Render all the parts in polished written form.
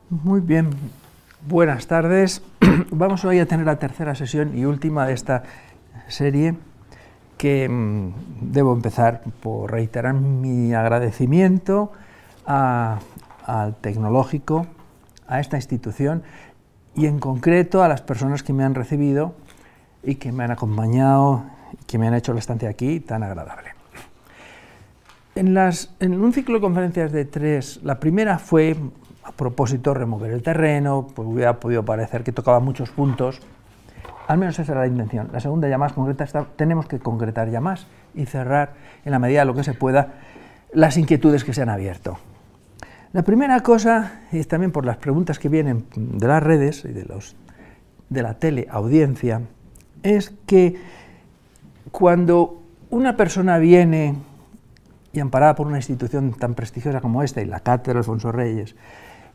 Muy bien, buenas tardes. Vamos hoy a tener la tercera sesión y última de esta serie que debo empezar por reiterar mi agradecimiento al Tecnológico, a esta institución y en concreto a las personas que me han recibido y que me han acompañado y que me han hecho la estancia aquí tan agradable. En un ciclo de conferencias de 3, la primera fue, a propósito, remover el terreno, pues hubiera podido parecer que tocaba muchos puntos, al menos esa era la intención. La segunda, ya más concreta, tenemos que concretar ya más y cerrar, en la medida de lo que se pueda, las inquietudes que se han abierto. La primera cosa, y también por las preguntas que vienen de las redes y de la teleaudiencia, es que cuando una persona viene y amparada por una institución tan prestigiosa como esta, y la Cátedra Alfonso Reyes,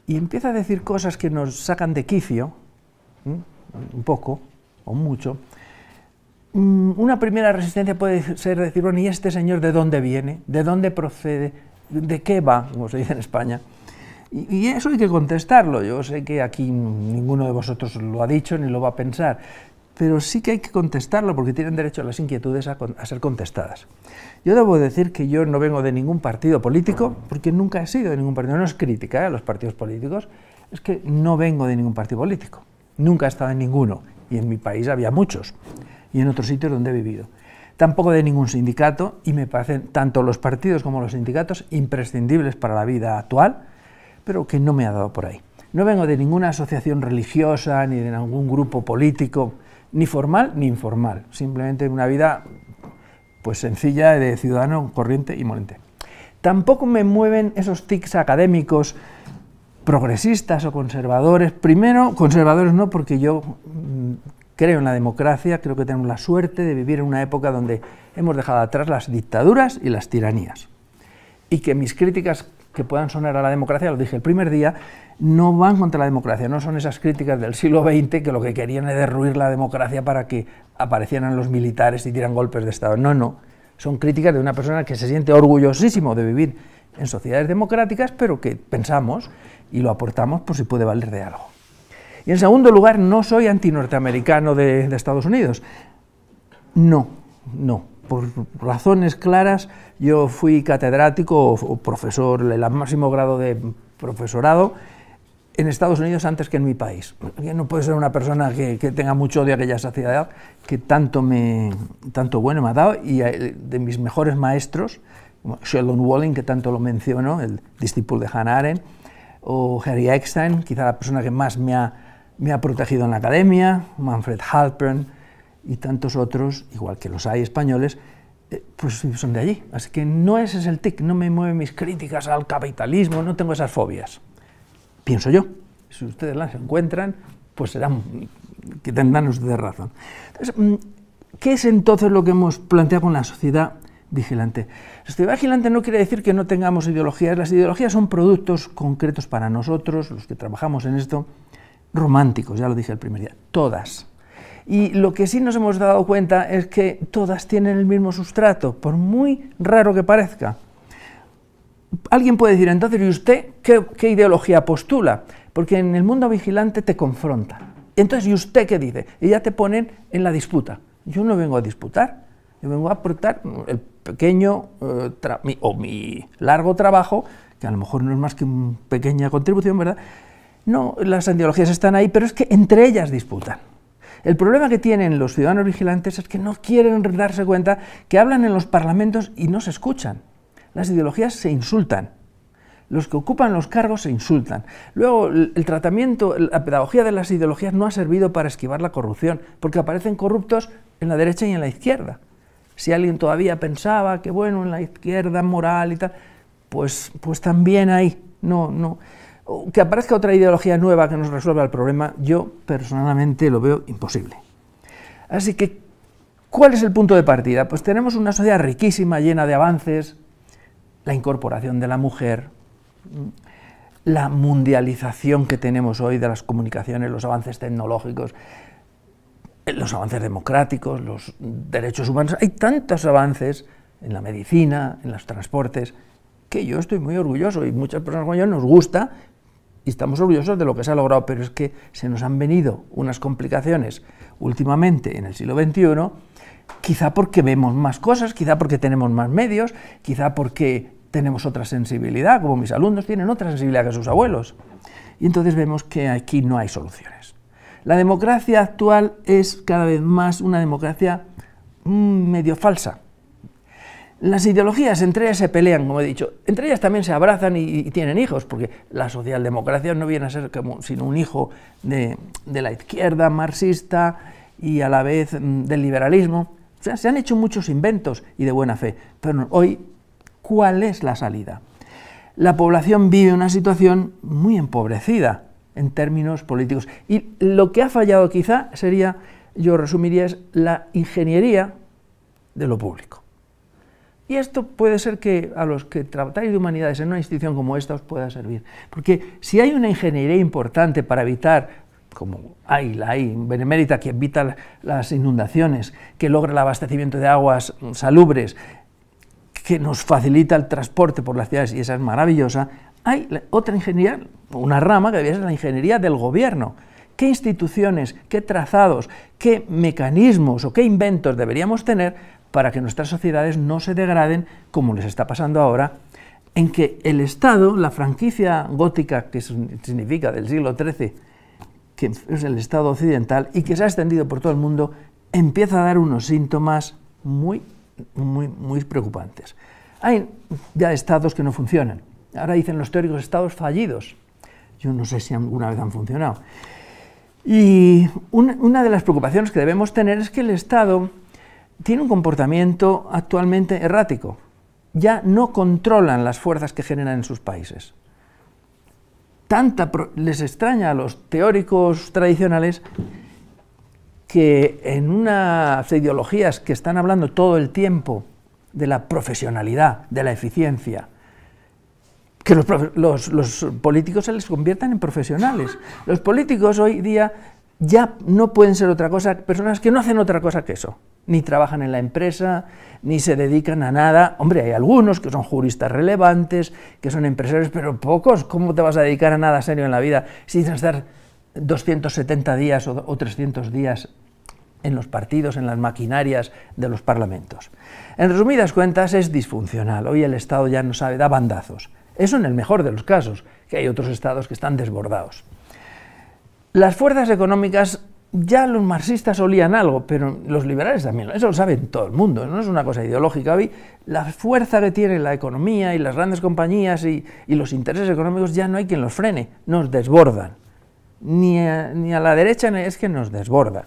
y empieza a decir cosas que nos sacan de quicio, un poco o mucho, una primera resistencia puede ser decir, bueno, ¿y este señor de dónde viene? ¿De dónde procede? ¿De qué va? Como se dice en España. Y eso hay que contestarlo. Yo sé que aquí ninguno de vosotros lo ha dicho ni lo va a pensar, pero sí que hay que contestarlo porque tienen derecho a las inquietudes a ser contestadas. Yo debo decir que yo no vengo de ningún partido político, porque nunca he sido de ningún partido. No es crítica a los partidos políticos, es que no vengo de ningún partido político. Nunca he estado en ninguno, y en mi país había muchos, y en otros sitios donde he vivido. Tampoco de ningún sindicato, y me parecen tanto los partidos como los sindicatos imprescindibles para la vida actual, pero que no me ha dado por ahí. No vengo de ninguna asociación religiosa, ni de ningún grupo político, ni formal ni informal, simplemente una vida pues sencilla de ciudadano corriente y molente. Tampoco me mueven esos tics académicos progresistas o conservadores. Primero, conservadores no, porque yo creo en la democracia, creo que tenemos la suerte de vivir en una época donde hemos dejado atrás las dictaduras y las tiranías. Y que mis críticas que puedan sonar a la democracia, lo dije el primer día, no van contra la democracia, no son esas críticas del siglo XX que lo que querían es derruir la democracia para que aparecieran los militares y dieran golpes de Estado. No, no, son críticas de una persona que se siente orgullosísimo de vivir en sociedades democráticas, pero que pensamos y lo aportamos por si puede valer de algo. Y en segundo lugar, no soy antinorteamericano de Estados Unidos. No, no. Por razones claras, yo fui catedrático o profesor, el máximo grado de profesorado en Estados Unidos antes que en mi país. No puede ser una persona que tenga mucho odio a aquella sociedad que tanto bueno me ha dado, y de mis mejores maestros, como Sheldon Walling, que tanto lo menciono, el discípulo de Hannah Arendt, o Harry Eckstein, quizá la persona que más me ha protegido en la academia, Manfred Halpern, y tantos otros, igual que los hay españoles, pues son de allí. Así que no ese es el tic, no me mueven mis críticas al capitalismo, no tengo esas fobias. Pienso yo. Si ustedes las encuentran, pues serán que tendrán ustedes razón. Entonces, ¿qué es entonces lo que hemos planteado con la sociedad vigilante? La sociedad vigilante no quiere decir que no tengamos ideologías. Las ideologías son productos concretos para nosotros, los que trabajamos en esto, románticos, ya lo dije el primer día, todas. Y lo que sí nos hemos dado cuenta es que todas tienen el mismo sustrato, por muy raro que parezca. Alguien puede decir, entonces, ¿y usted qué ideología postula? Porque en el mundo vigilante te confrontan. Entonces, ¿y usted qué dice? Y ya te ponen en la disputa. Yo no vengo a disputar, yo vengo a aportar el pequeño mi largo trabajo, que a lo mejor no es más que una pequeña contribución, ¿verdad? No, las ideologías están ahí, pero es que entre ellas disputan. El problema que tienen los ciudadanos vigilantes es que no quieren darse cuenta que hablan en los parlamentos y no se escuchan. Las ideologías se insultan. Los que ocupan los cargos se insultan. Luego, el tratamiento, la pedagogía de las ideologías no ha servido para esquivar la corrupción, porque aparecen corruptos en la derecha y en la izquierda. Si alguien todavía pensaba que, bueno, en la izquierda moral y tal, pues también ahí, no. Que aparezca otra ideología nueva que nos resuelva el problema, yo personalmente lo veo imposible. Así que, ¿cuál es el punto de partida? Pues tenemos una sociedad riquísima, llena de avances, la incorporación de la mujer, la mundialización que tenemos hoy de las comunicaciones, los avances tecnológicos, los avances democráticos, los derechos humanos. Hay tantos avances en la medicina, en los transportes, que yo estoy muy orgulloso y muchas personas como yo nos gusta y estamos orgullosos de lo que se ha logrado, pero es que se nos han venido unas complicaciones últimamente en el siglo XXI, quizá porque vemos más cosas, quizá porque tenemos más medios, quizá porque tenemos otra sensibilidad, como mis alumnos tienen otra sensibilidad que sus abuelos. Y entonces vemos que aquí no hay soluciones. La democracia actual es cada vez más una democracia medio falsa. Las ideologías entre ellas se pelean, como he dicho, entre ellas también se abrazan y tienen hijos, porque la socialdemocracia no viene a ser sino un hijo de la izquierda marxista y a la vez del liberalismo. O sea, se han hecho muchos inventos y de buena fe, pero hoy, ¿cuál es la salida? La población vive una situación muy empobrecida en términos políticos, y lo que ha fallado quizá sería, yo resumiría, es la ingeniería de lo público. Y esto puede ser que a los que tratáis de humanidades en una institución como esta os pueda servir, porque si hay una ingeniería importante para evitar, como la hay benemérita, que evita las inundaciones, que logra el abastecimiento de aguas salubres, que nos facilita el transporte por las ciudades, y esa es maravillosa, hay otra ingeniería, una rama que debería ser la ingeniería del gobierno. ¿Qué instituciones, qué trazados, qué mecanismos o qué inventos deberíamos tener para que nuestras sociedades no se degraden como les está pasando ahora, en que el Estado, la franquicia gótica, que significa del siglo XIII, que es el Estado occidental y que se ha extendido por todo el mundo, empieza a dar unos síntomas muy preocupantes. Hay ya estados que no funcionan. Ahora dicen los teóricos estados fallidos. Yo no sé si alguna vez han funcionado. Y una de las preocupaciones que debemos tener es que el Estado tiene un comportamiento actualmente errático. Ya no controlan las fuerzas que generan en sus países. Les extraña a los teóricos tradicionales que en unas ideologías que están hablando todo el tiempo de la profesionalidad, de la eficiencia, que los políticos se les conviertan en profesionales. Los políticos hoy día ya no pueden ser otra cosa, personas que no hacen otra cosa que eso. Ni trabajan en la empresa, ni se dedican a nada. Hombre, hay algunos que son juristas relevantes, que son empresarios, pero pocos. ¿Cómo te vas a dedicar a nada serio en la vida sin estar 270 días o 300 días en los partidos, en las maquinarias de los parlamentos? En resumidas cuentas, es disfuncional. Hoy el Estado ya no sabe, da bandazos. Eso en el mejor de los casos, que hay otros estados que están desbordados. Las fuerzas económicas, ya los marxistas olían algo, pero los liberales también, eso lo sabe todo el mundo, no es una cosa ideológica. Hoy la fuerza que tiene la economía y las grandes compañías y los intereses económicos ya no hay quien los frene, nos desbordan. Ni a la derecha es que nos desbordan.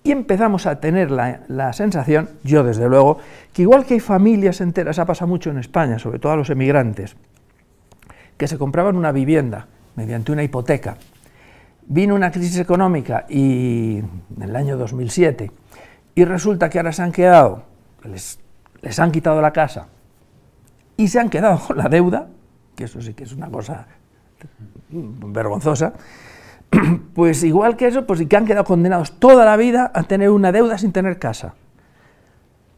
Y empezamos a tener la sensación, yo desde luego, que igual que hay familias enteras, ha pasado mucho en España, sobre todo a los emigrantes, que se compraban una vivienda mediante una hipoteca. Vino una crisis económica en el año 2007 y resulta que ahora se han quedado, les han quitado la casa y se han quedado con la deuda, que eso sí que es una cosa vergonzosa. Pues igual que eso, pues y que han quedado condenados toda la vida a tener una deuda sin tener casa.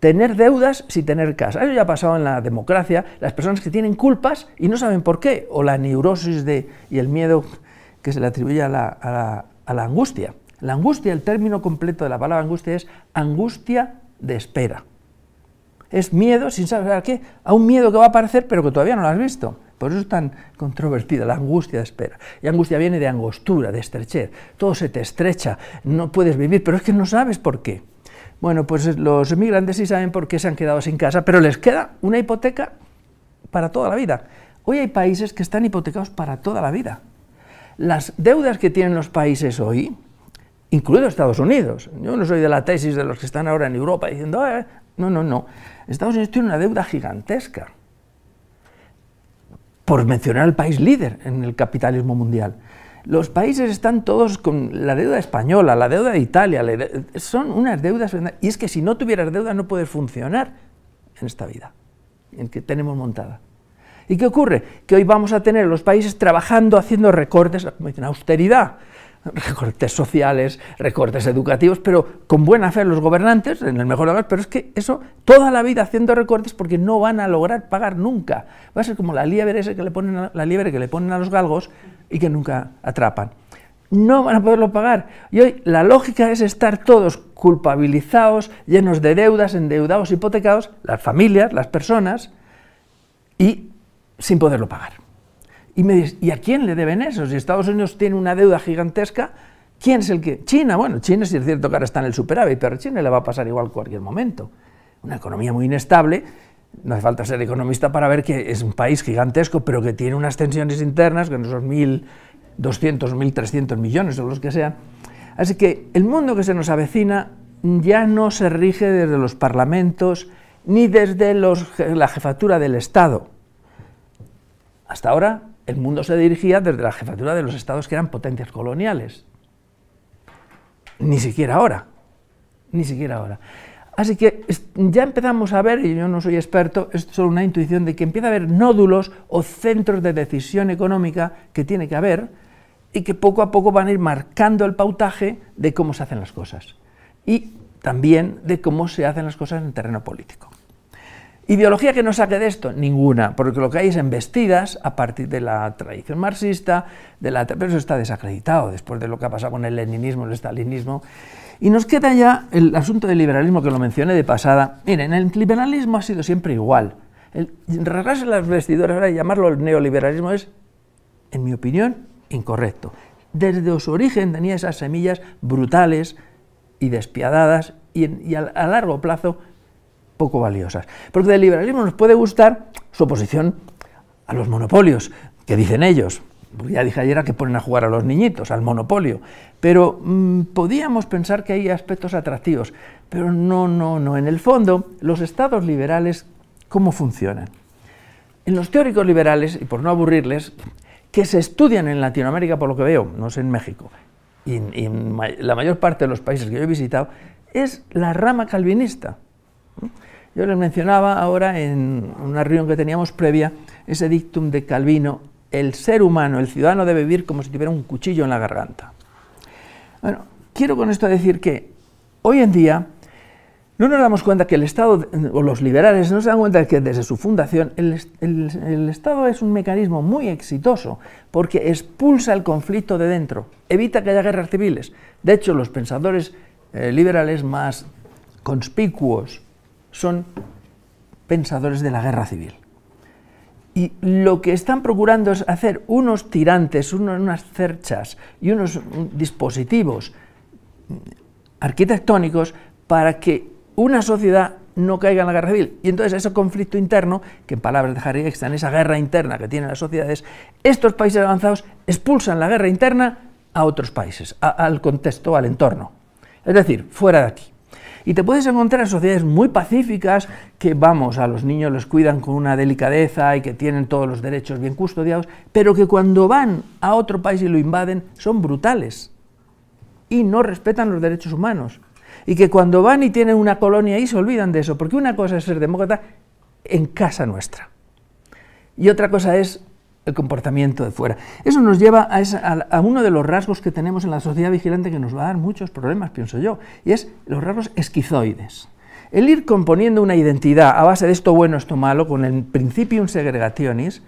Tener deudas sin tener casa. Eso ya ha pasado en la democracia, las personas que tienen culpas y no saben por qué, o la neurosis y el miedo que se le atribuye a la angustia. La angustia, el término completo de la palabra angustia es angustia de espera. Es miedo sin saber a qué, a un miedo que va a aparecer pero que todavía no lo has visto. Por eso es tan controvertida la angustia de espera. Y angustia viene de angostura, de estrechez. Todo se te estrecha, no puedes vivir, pero es que no sabes por qué. Bueno, pues los emigrantes sí saben por qué se han quedado sin casa, pero les queda una hipoteca para toda la vida. Hoy hay países que están hipotecados para toda la vida. Las deudas que tienen los países hoy, incluido Estados Unidos, yo no soy de la tesis de los que están ahora en Europa diciendo, no, Estados Unidos tiene una deuda gigantesca, por mencionar el país líder en el capitalismo mundial. Los países están todos con la deuda española, la deuda de Italia, son unas deudas, y es que si no tuvieras deuda no puedes funcionar en esta vida en que tenemos montada. ¿Y qué ocurre? Que hoy vamos a tener los países trabajando, haciendo recortes, como dicen, austeridad. recortes sociales, recortes educativos, pero con buena fe los gobernantes, en el mejor lugar, pero es que eso, toda la vida haciendo recortes porque no van a lograr pagar nunca. Va a ser como la liebre que le ponen a los galgos y que nunca atrapan. No van a poderlo pagar. Y hoy la lógica es estar todos culpabilizados, llenos de deudas, endeudados, hipotecados, las familias, las personas, y sin poderlo pagar. Y me dices, ¿y a quién le deben eso? Si Estados Unidos tiene una deuda gigantesca, ¿quién es el que? China, bueno, China sí es cierto que ahora está en el superávit, pero a China le va a pasar igual en cualquier momento. Una economía muy inestable, no hace falta ser economista para ver que es un país gigantesco, pero que tiene unas tensiones internas, que no son 1.200, 1.300 millones o los que sean. Así que el mundo que se nos avecina ya no se rige desde los parlamentos ni desde la jefatura del Estado. Hasta ahora el mundo se dirigía desde la jefatura de los estados que eran potencias coloniales. Ni siquiera ahora, ni siquiera ahora. Así que ya empezamos a ver, y yo no soy experto, es solo una intuición de que empieza a haber nódulos o centros de decisión económica que tiene que haber y que poco a poco van a ir marcando el pautaje de cómo se hacen las cosas y también de cómo se hacen las cosas en el terreno político. ¿Ideología que nos saque de esto? Ninguna, porque lo que hay es embestidas a partir de la tradición marxista, pero eso está desacreditado después de lo que ha pasado con el leninismo, el estalinismo. Y nos queda ya el asunto del liberalismo que lo mencioné de pasada. Miren, el liberalismo ha sido siempre igual. Rasgarse las vestiduras ahora y llamarlo el neoliberalismo es, en mi opinión, incorrecto. Desde su origen tenía esas semillas brutales y despiadadas y a largo plazo poco valiosas. Porque del liberalismo nos puede gustar su oposición a los monopolios, que dicen ellos. Ya dije ayer que ponen a jugar a los niñitos, al monopolio. Pero podíamos pensar que hay aspectos atractivos. Pero no. En el fondo, los estados liberales, ¿cómo funcionan? En los teóricos liberales, y por no aburrirles, que se estudian en Latinoamérica, por lo que veo, no sé en México, y en la mayor parte de los países que yo he visitado, es la rama calvinista. Yo les mencionaba ahora en una reunión que teníamos previa ese dictum de Calvino: el ser humano, el ciudadano debe vivir como si tuviera un cuchillo en la garganta. Bueno, quiero con esto decir que hoy en día no nos damos cuenta que el Estado, o los liberales no se dan cuenta de que desde su fundación el Estado es un mecanismo muy exitoso porque expulsa el conflicto de dentro, evita que haya guerras civiles. De hecho, los pensadores liberales más conspicuos son pensadores de la guerra civil. Y lo que están procurando es hacer unos tirantes, unas cerchas y unos dispositivos arquitectónicos para que una sociedad no caiga en la guerra civil. Y entonces ese conflicto interno, que en palabras de Harry Eckstein, esa guerra interna que tienen las sociedades, estos países avanzados expulsan la guerra interna a otros países, al contexto, al entorno. Es decir, fuera de aquí. Y te puedes encontrar en sociedades muy pacíficas que, vamos, a los niños los cuidan con una delicadeza y que tienen todos los derechos bien custodiados, pero que cuando van a otro país y lo invaden son brutales y no respetan los derechos humanos. Y que cuando van y tienen una colonia ahí se olvidan de eso, porque una cosa es ser demócrata en casa nuestra y otra cosa es el comportamiento de fuera. Eso nos lleva a uno de los rasgos que tenemos en la sociedad vigilante que nos va a dar muchos problemas, pienso yo, y es los rasgos esquizoides. El ir componiendo una identidad a base de esto bueno, esto malo, con el principium segregationis,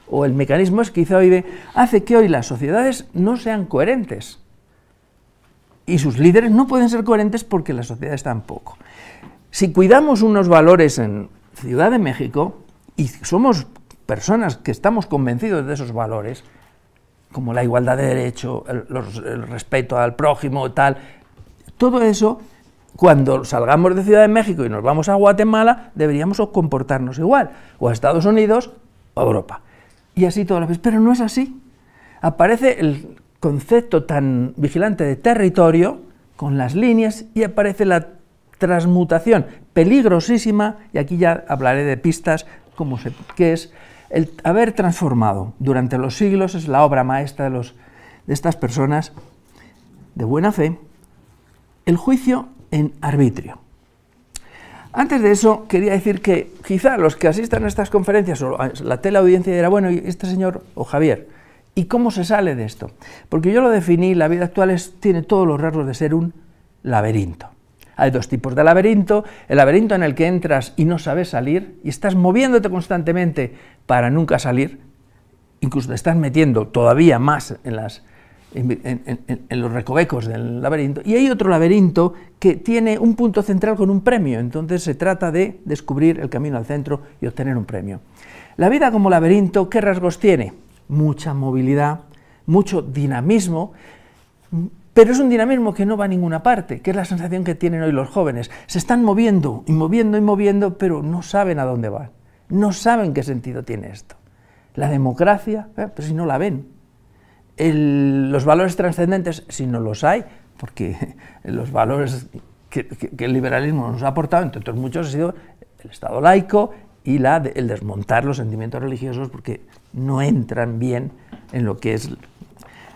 o el mecanismo esquizoide, hace que hoy las sociedades no sean coherentes. Y sus líderes no pueden ser coherentes porque las sociedades tampoco. Si cuidamos unos valores en Ciudad de México, y somos personas que estamos convencidos de esos valores, como la igualdad de derecho, el respeto al prójimo, tal, todo eso, cuando salgamos de Ciudad de México y nos vamos a Guatemala, deberíamos comportarnos igual, o a Estados Unidos o a Europa. Y así todas las veces, pero no es así. Aparece el concepto tan vigilante de territorio, con las líneas, y aparece la transmutación peligrosísima, y aquí ya hablaré de pistas, que es el haber transformado durante los siglos, es la obra maestra de estas personas de buena fe, el juicio en arbitrio. Antes de eso, quería decir que quizá los que asistan a estas conferencias o la teleaudiencia dirá, bueno, y este señor, o Javier, ¿Y cómo se sale de esto? Porque yo lo definí, la vida actual tiene todos los rasgos de ser un laberinto. Hay dos tipos de laberinto: el laberinto en el que entras y no sabes salir, y estás moviéndote constantemente para nunca salir, incluso te estás metiendo todavía más en los recovecos del laberinto, y hay otro laberinto que tiene un punto central con un premio. Entonces se trata de descubrir el camino al centro y obtener un premio. La vida como laberinto, ¿qué rasgos tiene? Mucha movilidad, mucho dinamismo, pero es un dinamismo que no va a ninguna parte, que es la sensación que tienen hoy los jóvenes. Se están moviendo y moviendo y moviendo, pero no saben a dónde van, no saben qué sentido tiene esto. La democracia, pues si no la ven. Los valores trascendentes, si no los hay, porque los valores que el liberalismo nos ha aportado, entre otros muchos, ha sido el Estado laico y el desmontar los sentimientos religiosos, porque no entran bien en lo que es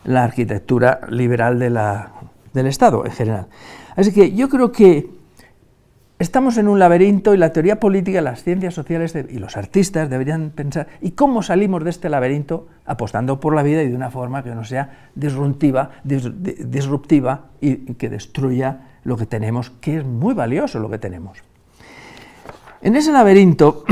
la arquitectura liberal del Estado en general. Así que yo creo que estamos en un laberinto, y la teoría política, las ciencias sociales y los artistas deberían pensar ¿y cómo salimos de este laberinto? Apostando por la vida y de una forma que no sea disruptiva y que destruya lo que tenemos, que es muy valioso lo que tenemos. En ese laberinto,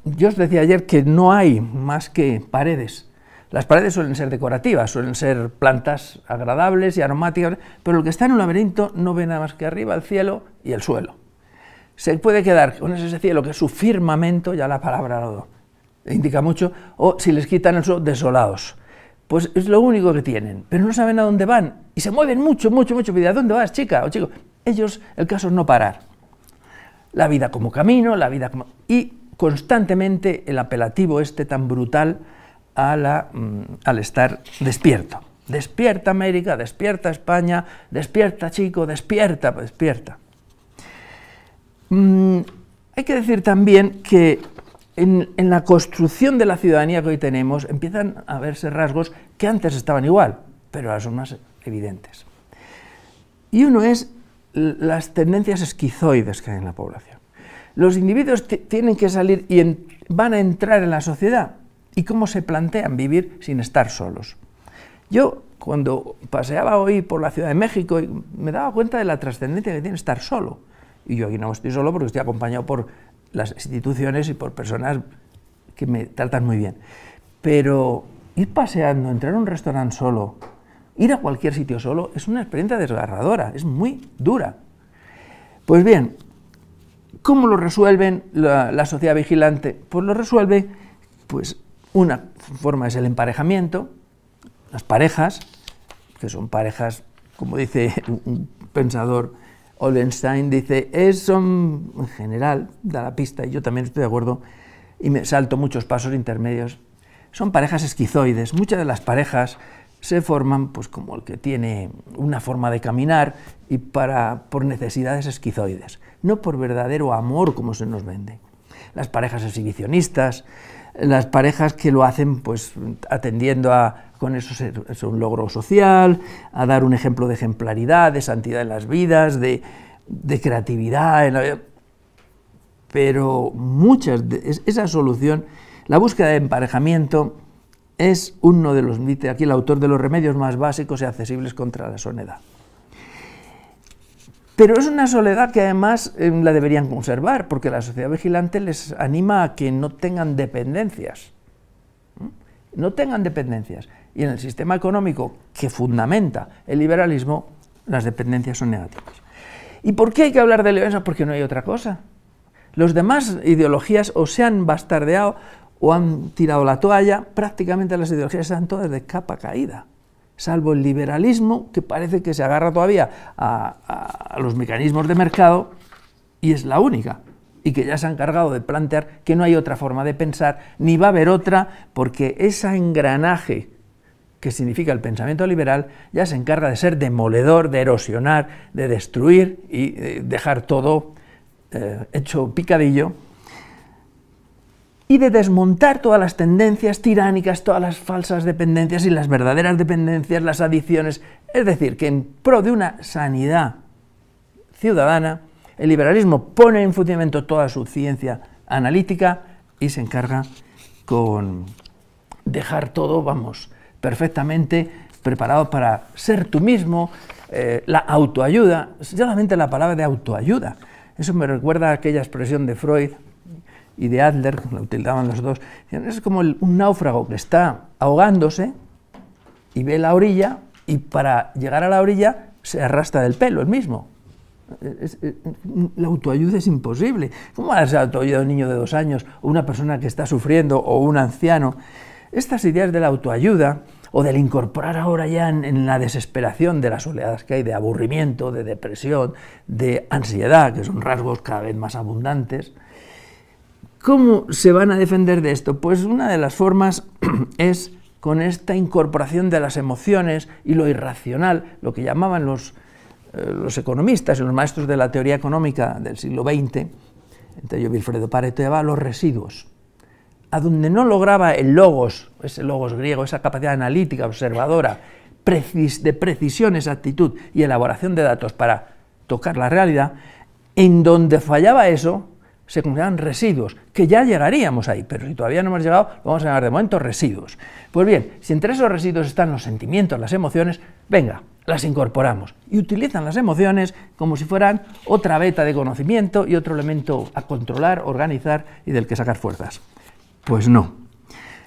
yo os decía ayer que no hay más que paredes. Las paredes suelen ser decorativas, suelen ser plantas agradables y aromáticas, pero el que está en un laberinto no ve nada más que arriba, el cielo y el suelo. Se puede quedar con ese cielo, que es su firmamento, ya la palabra lo indica mucho, o si les quitan el suelo, desolados. Pues es lo único que tienen, pero no saben a dónde van, y se mueven mucho, mucho, mucho. ¿A dónde vas, chica o chico? Ellos, el caso es no parar. La vida como camino, y constantemente el apelativo tan brutal al estar despierto. Despierta América, despierta España, despierta chico, despierta, despierta. Hay que decir también que en la construcción de la ciudadanía que hoy tenemos empiezan a verse rasgos que antes estaban igual, pero ahora son más evidentes. Y uno es las tendencias esquizoides que hay en la población. Los individuos tienen que salir y van a entrar en la sociedad. ¿Y cómo se plantean vivir sin estar solos? Yo, cuando paseaba hoy por la Ciudad de México, me daba cuenta de la trascendencia que tiene estar solo. Y yo aquí no estoy solo porque estoy acompañado por las instituciones y por personas que me tratan muy bien. Pero ir paseando, entrar a un restaurante solo, ir a cualquier sitio solo, es una experiencia desgarradora, es muy dura. Pues bien, ¿cómo lo resuelven la sociedad vigilante? Pues lo resuelve, una forma es el emparejamiento, las parejas, que son parejas, como dice un pensador, Oldenstein, dice, son, en general, da la pista, y yo también estoy de acuerdo, y me salto muchos pasos intermedios, son parejas esquizoides. Muchas de las parejas se forman como el que tiene una forma de caminar y por necesidades esquizoides, no por verdadero amor como se nos vende. Las parejas exhibicionistas, las parejas que lo hacen atendiendo con eso es un logro social, a dar un ejemplo de ejemplaridad, de santidad en las vidas, de creatividad en la vida. Pero esa solución, la búsqueda de emparejamiento, es uno de los, dice aquí el autor, de los remedios más básicos y accesibles contra la soledad. Pero es una soledad que además la deberían conservar, porque la sociedad vigilante les anima a que no tengan dependencias. No tengan dependencias. Y en el sistema económico que fundamenta el liberalismo, las dependencias son negativas. ¿Y por qué hay que hablar de liberalismo? Porque no hay otra cosa. Los demás ideologías o se han bastardeado o han tirado la toalla. Prácticamente las ideologías están todas de capa caída, salvo el liberalismo, que parece que se agarra todavía a los mecanismos de mercado, y es la única, y que ya se han encargado de plantear que no hay otra forma de pensar, ni va a haber otra, porque ese engranaje que significa el pensamiento liberal ya se encarga de ser demoledor, de erosionar, de destruir y dejar todo hecho picadillo, y de desmontar todas las tendencias tiránicas, todas las falsas dependencias y las verdaderas dependencias, las adicciones. Es decir, que en pro de una sanidad ciudadana, el liberalismo pone en funcionamiento toda su ciencia analítica y se encarga con dejar todo, vamos, perfectamente preparado para ser tú mismo, la autoayuda, solamente la palabra de autoayuda. Eso me recuerda a aquella expresión de Freud y de Adler, que la utilizaban los dos. Es como un náufrago que está ahogándose y ve la orilla, y para llegar a la orilla se arrastra del pelo, el mismo. La autoayuda es imposible. ¿Cómo va a ser autoayuda un niño de 2 años, o una persona que está sufriendo, o un anciano? Estas ideas de la autoayuda, o del incorporar ahora ya en la desesperación de las oleadas que hay de aburrimiento, de depresión, de ansiedad, que son rasgos cada vez más abundantes, ¿cómo se van a defender de esto? Pues una de las formas es con esta incorporación de las emociones y lo irracional, lo que llamaban los economistas y los maestros de la teoría económica del siglo XX, entre ellos Vilfredo Pareto, llamaba los residuos. A donde no lograba el logos, ese logos griego, esa capacidad analítica, observadora, de precisión, exactitud y elaboración de datos para tocar la realidad, en donde fallaba eso, se consideraban residuos, que ya llegaríamos ahí, pero si todavía no hemos llegado, lo vamos a llamar de momento residuos. Pues bien, si entre esos residuos están los sentimientos, las emociones, venga, las incorporamos y utilizan las emociones como si fueran otra beta de conocimiento y otro elemento a controlar, organizar y del que sacar fuerzas. Pues no.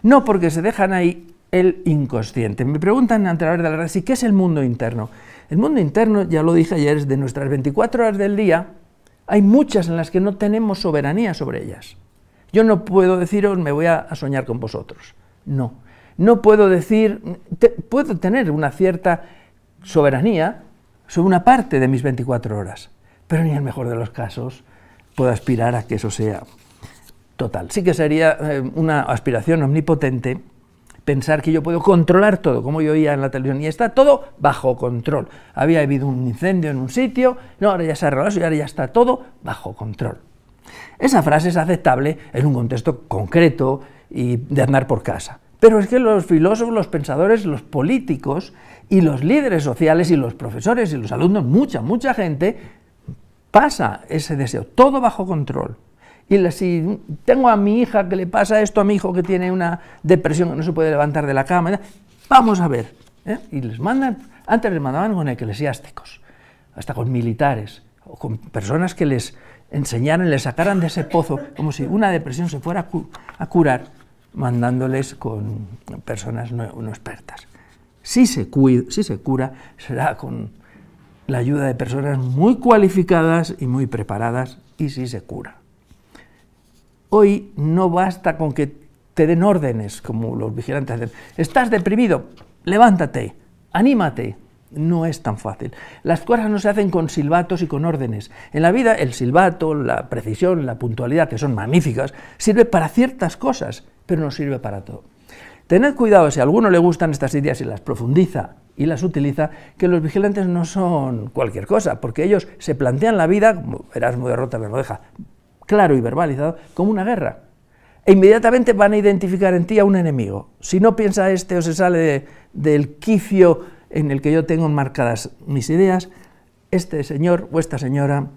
No, porque se dejan ahí el inconsciente. Me preguntan ante la hora de la red, ¿qué es el mundo interno? El mundo interno, ya lo dije ayer, es de nuestras 24 horas del día, hay muchas en las que no tenemos soberanía sobre ellas. Yo no puedo deciros, me voy a soñar con vosotros. No. No puedo decir, puedo tener una cierta soberanía sobre una parte de mis 24 horas, pero ni en el mejor de los casos puedo aspirar a que eso sea total. Sí que sería una aspiración omnipotente pensar que yo puedo controlar todo, como yo oía en la televisión, y está todo bajo control. Había habido un incendio en un sitio, no, ahora ya se ha arreglado eso y ahora ya está todo bajo control. Esa frase es aceptable en un contexto concreto y de andar por casa. Pero es que los filósofos, los pensadores, los políticos y los líderes sociales y los profesores y los alumnos, mucha gente, pasa ese deseo, todo bajo control. Y si tengo a mi hija que le pasa esto, a mi hijo que tiene una depresión que no se puede levantar de la cama, vamos a ver. Y les mandan, antes les mandaban con eclesiásticos, hasta con militares, o con personas que les enseñaran, les sacaran de ese pozo, como si una depresión se fuera a curar, mandándoles con personas no expertas. Si se cura, será con la ayuda de personas muy cualificadas y muy preparadas, y sí se cura. Hoy no basta con que te den órdenes, como los vigilantes hacen. ¿Estás deprimido? Levántate, anímate. No es tan fácil. Las cosas no se hacen con silbatos y con órdenes. En la vida el silbato, la precisión, la puntualidad, que son magníficas, sirve para ciertas cosas, pero no sirve para todo. Tened cuidado, si a alguno le gustan estas ideas y las profundiza y las utiliza, que los vigilantes no son cualquier cosa, porque ellos se plantean la vida, como Erasmo de Rota lo deja claro y verbalizado, como una guerra. E inmediatamente van a identificar en ti a un enemigo. Si no piensa este o se sale del quicio en el que yo tengo enmarcadas mis ideas, este señor o esta señora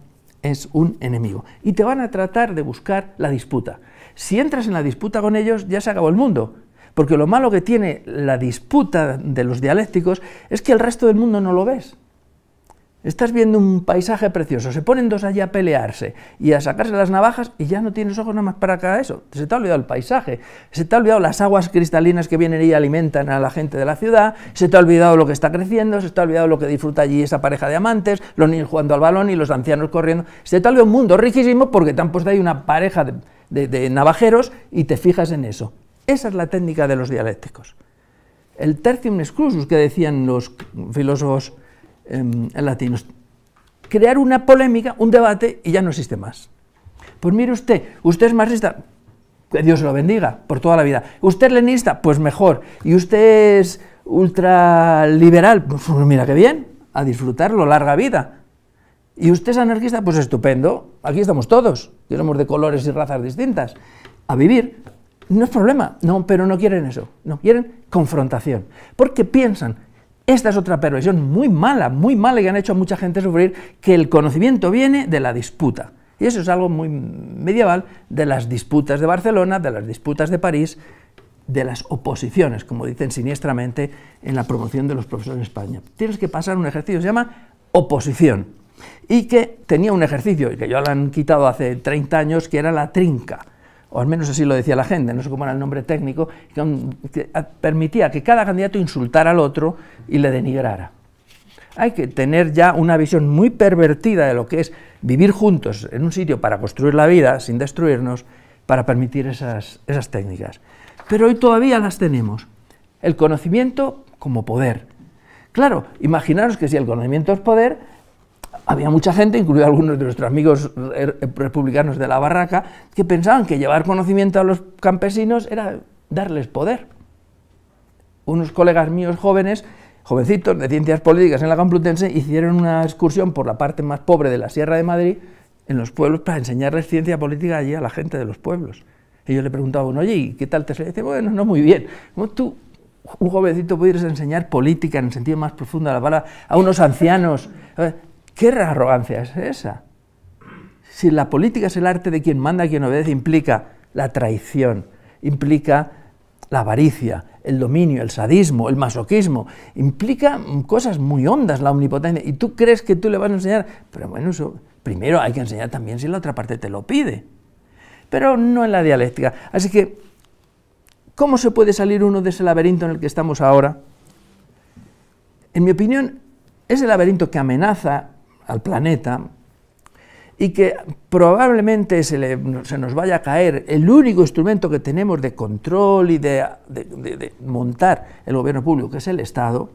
es un enemigo. Y te van a tratar de buscar la disputa. Si entras en la disputa con ellos, ya se acabó el mundo. Porque lo malo que tiene la disputa de los dialécticos es que el resto del mundo no lo ves. Estás viendo un paisaje precioso, se ponen dos allí a pelearse y a sacarse las navajas y ya no tienes ojos nada más para acá eso. Se te ha olvidado el paisaje, se te ha olvidado las aguas cristalinas que vienen y alimentan a la gente de la ciudad, se te ha olvidado lo que está creciendo, se te ha olvidado lo que disfruta allí esa pareja de amantes, los niños jugando al balón y los ancianos corriendo. Se te ha olvidado un mundo riquísimo porque te han puesto ahí una pareja de navajeros y te fijas en eso. Esa es la técnica de los dialécticos. El tertium exclusus que decían los filósofos latinos, crear una polémica, un debate y ya no existe más. Pues mire usted es marxista, que Dios lo bendiga por toda la vida. Usted es leninista, pues mejor. Y usted es ultraliberal, pues mira qué bien, a disfrutarlo, larga vida. Y usted es anarquista, pues estupendo, aquí estamos todos, que somos de colores y razas distintas, a vivir. No es problema, no, pero no quieren eso, no, quieren confrontación, porque piensan. Esta es otra perversión muy mala y que han hecho a mucha gente sufrir, que el conocimiento viene de la disputa. Y eso es algo muy medieval, de las disputas de Barcelona, de las disputas de París, de las oposiciones, como dicen siniestramente en la promoción de los profesores en España. Tienes que pasar un ejercicio que se llama oposición, y que tenía un ejercicio, y que ya lo han quitado hace 30 años, que era la trinca, o al menos así lo decía la gente, no sé cómo era el nombre técnico, que permitía que cada candidato insultara al otro y le denigrara. Hay que tener ya una visión muy pervertida de lo que es vivir juntos en un sitio para construir la vida sin destruirnos, para permitir esas técnicas. Pero hoy todavía las tenemos. El conocimiento como poder. Claro, imaginaros que si el conocimiento es poder, había mucha gente, incluido algunos de nuestros amigos republicanos de la barraca, que pensaban que llevar conocimiento a los campesinos era darles poder. Unos colegas míos jóvenes, jovencitos de ciencias políticas en la Complutense, hicieron una excursión por la parte más pobre de la Sierra de Madrid, en los pueblos, para enseñarles ciencia política allí a la gente de los pueblos. Y yo le preguntaba a uno, oye, ¿y qué tal te sale? Y dice, bueno, no muy bien. ¿Cómo tú, un jovencito, pudieras enseñar política en el sentido más profundo de la palabra a unos ancianos? ¿Qué arrogancia es esa? Si la política es el arte de quien manda, quien obedece, implica la traición, implica la avaricia, el dominio, el sadismo, el masoquismo, implica cosas muy hondas, la omnipotencia, y tú crees que tú le vas a enseñar, pero bueno, eso primero hay que enseñar también si la otra parte te lo pide, pero no en la dialéctica. Así que, ¿cómo se puede salir uno de ese laberinto en el que estamos ahora? En mi opinión, ese laberinto que amenaza al planeta y que probablemente se nos vaya a caer el único instrumento que tenemos de control y de montar el gobierno público, que es el Estado,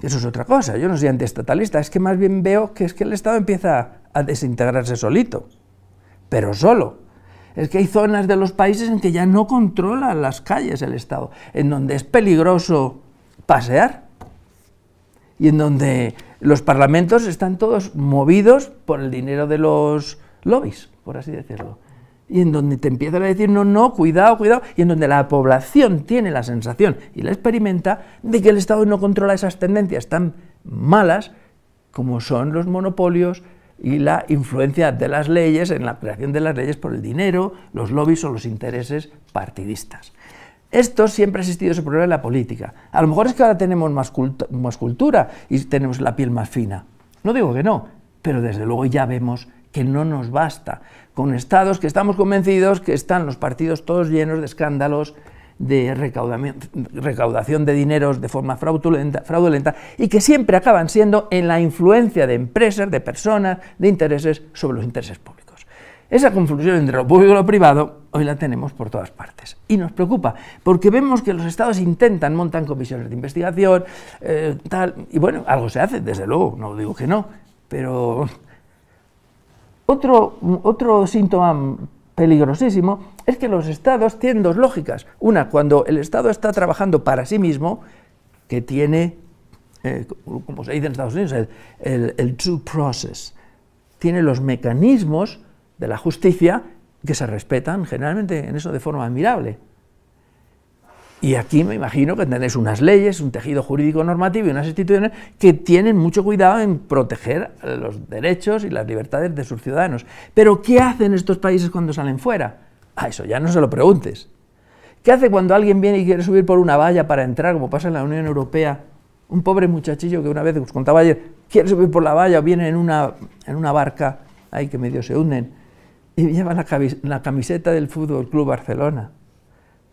que eso es otra cosa. Yo no soy antiestatalista, es que más bien veo que es que el Estado empieza a desintegrarse solito, pero solo. Es que hay zonas de los países en que ya no controla las calles el Estado, en donde es peligroso pasear y en donde los parlamentos están todos movidos por el dinero de los lobbies, por así decirlo, y en donde te empiezan a decir, no, no, cuidado, cuidado, y en donde la población tiene la sensación y la experimenta de que el Estado no controla esas tendencias tan malas como son los monopolios y la influencia de las leyes en la creación de las leyes por el dinero, los lobbies o los intereses partidistas. Esto siempre ha existido, ese problema en la política. A lo mejor es que ahora tenemos más cultura y tenemos la piel más fina. No digo que no, pero desde luego ya vemos que no nos basta. Con estados que estamos convencidos que están los partidos todos llenos de escándalos, de recaudación de dineros de forma fraudulenta y que siempre acaban siendo en la influencia de empresas, de personas, de intereses sobre los intereses públicos. Esa confusión entre lo público y lo privado hoy la tenemos por todas partes y nos preocupa porque vemos que los estados montan comisiones de investigación, y bueno, algo se hace, desde luego, no digo que no, pero otro síntoma peligrosísimo es que los estados tienen dos lógicas. Una, cuando el estado está trabajando para sí mismo, que tiene, como se dice en Estados Unidos, el due process, tiene los mecanismos de la justicia que se respetan generalmente en eso de forma admirable. Y aquí me imagino que tenéis unas leyes, un tejido jurídico normativo y unas instituciones que tienen mucho cuidado en proteger los derechos y las libertades de sus ciudadanos. Pero ¿qué hacen estos países cuando salen fuera? Eso ya no se lo preguntes. ¿Qué hace cuando alguien viene y quiere subir por una valla para entrar, como pasa en la Unión Europea? Un pobre muchachillo que una vez, os contaba ayer, quiere subir por la valla o viene en una barca, ahí que medio se hunden, y lleva la camiseta del Fútbol Club Barcelona.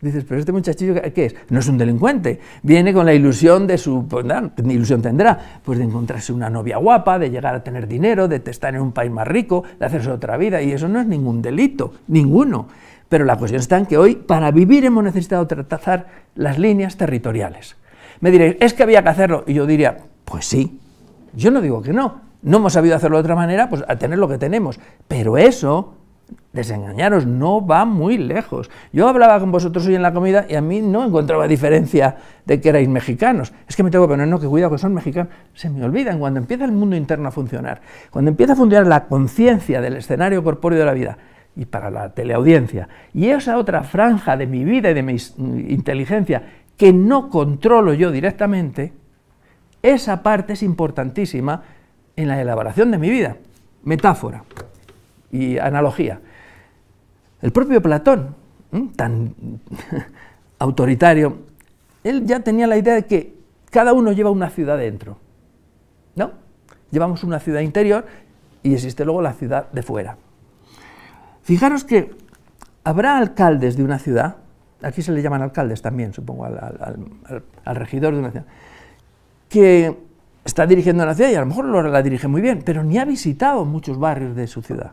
Dices, pero este muchachillo, ¿qué es? No es un delincuente, viene con la ilusión de su, pues nada, ¿qué ilusión tendrá? Pues de encontrarse una novia guapa, de llegar a tener dinero, de estar en un país más rico, de hacerse otra vida, y eso no es ningún delito, ninguno. Pero la cuestión está en que hoy, para vivir, hemos necesitado trazar las líneas territoriales. Me diréis, ¿es que había que hacerlo? Y yo diría, pues sí, yo no digo que no hemos sabido hacerlo de otra manera, pues a tener lo que tenemos, pero eso, desengañaros, no va muy lejos. Yo hablaba con vosotros hoy en la comida y a mí no encontraba diferencia de que erais mexicanos. Es que me tengo que poner, no, que cuidado, que son mexicanos. Se me olvidan cuando empieza el mundo interno a funcionar, cuando empieza a funcionar la conciencia del escenario corpóreo de la vida, y para la teleaudiencia, y esa otra franja de mi vida y de mi inteligencia que no controlo yo directamente, esa parte es importantísima en la elaboración de mi vida. Metáfora y analogía. El propio Platón, tan autoritario, él ya tenía la idea de que cada uno lleva una ciudad dentro, ¿no? Llevamos una ciudad interior y existe luego la ciudad de fuera. Fijaros que habrá alcaldes de una ciudad, aquí se le llaman alcaldes también, supongo, al regidor de una ciudad, que está dirigiendo una ciudad y a lo mejor la dirige muy bien, pero ni ha visitado muchos barrios de su ciudad.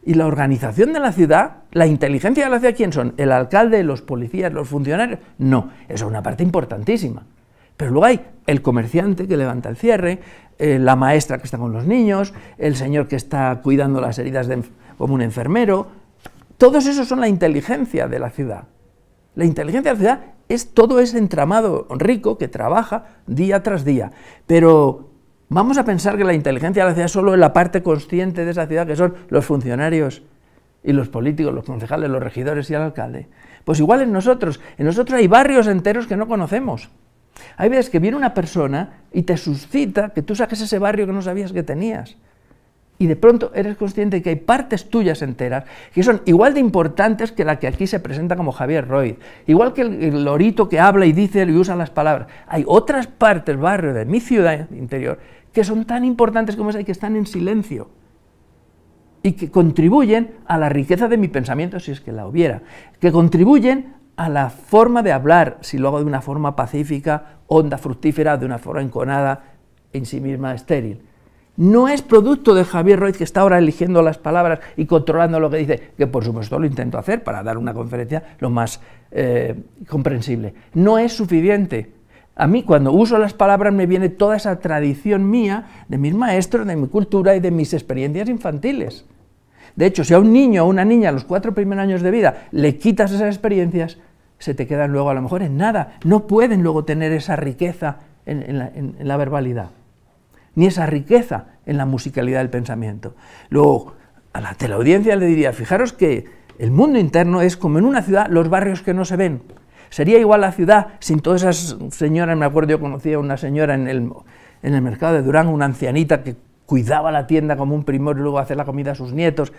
Y la organización de la ciudad, la inteligencia de la ciudad, ¿quién son? ¿El alcalde, los policías, los funcionarios? No, eso es una parte importantísima. Pero luego hay el comerciante que levanta el cierre, la maestra que está con los niños, el señor que está cuidando las heridas como un enfermero. Todos esos son la inteligencia de la ciudad. La inteligencia de la ciudad es todo ese entramado rico que trabaja día tras día. Pero vamos a pensar que la inteligencia de la ciudad es solo en la parte consciente de esa ciudad, que son los funcionarios y los políticos, los concejales, los regidores y el alcalde. Pues igual en nosotros hay barrios enteros que no conocemos. Hay veces que viene una persona y te suscita que tú saques ese barrio que no sabías que tenías. Y de pronto eres consciente de que hay partes tuyas enteras que son igual de importantes que la que aquí se presenta como Javier Roig. Igual que el lorito que habla y dice y usa las palabras. Hay otras partes, barrios de mi ciudad interior, que son tan importantes como esa y que están en silencio. Y que contribuyen a la riqueza de mi pensamiento, si es que la hubiera. Que contribuyen a la forma de hablar, si lo hago de una forma pacífica, honda, fructífera, de una forma enconada, en sí misma estéril. No es producto de Javier Roig, que está ahora eligiendo las palabras y controlando lo que dice, que por supuesto lo intento hacer para dar una conferencia lo más comprensible. No es suficiente. A mí, cuando uso las palabras, me viene toda esa tradición mía, de mis maestros, de mi cultura y de mis experiencias infantiles. De hecho, si a un niño o una niña a los 4 primeros años de vida le quitas esas experiencias, se te quedan luego a lo mejor en nada. No pueden luego tener esa riqueza en la verbalidad, ni esa riqueza en la musicalidad del pensamiento. Luego, a la teleaudiencia le diría, fijaros que el mundo interno es como en una ciudad los barrios que no se ven. Sería igual la ciudad sin todas esas señoras. Me acuerdo, yo conocía a una señora en el mercado de Durango, una ancianita que cuidaba la tienda como un primor y luego hacer la comida a sus nietos.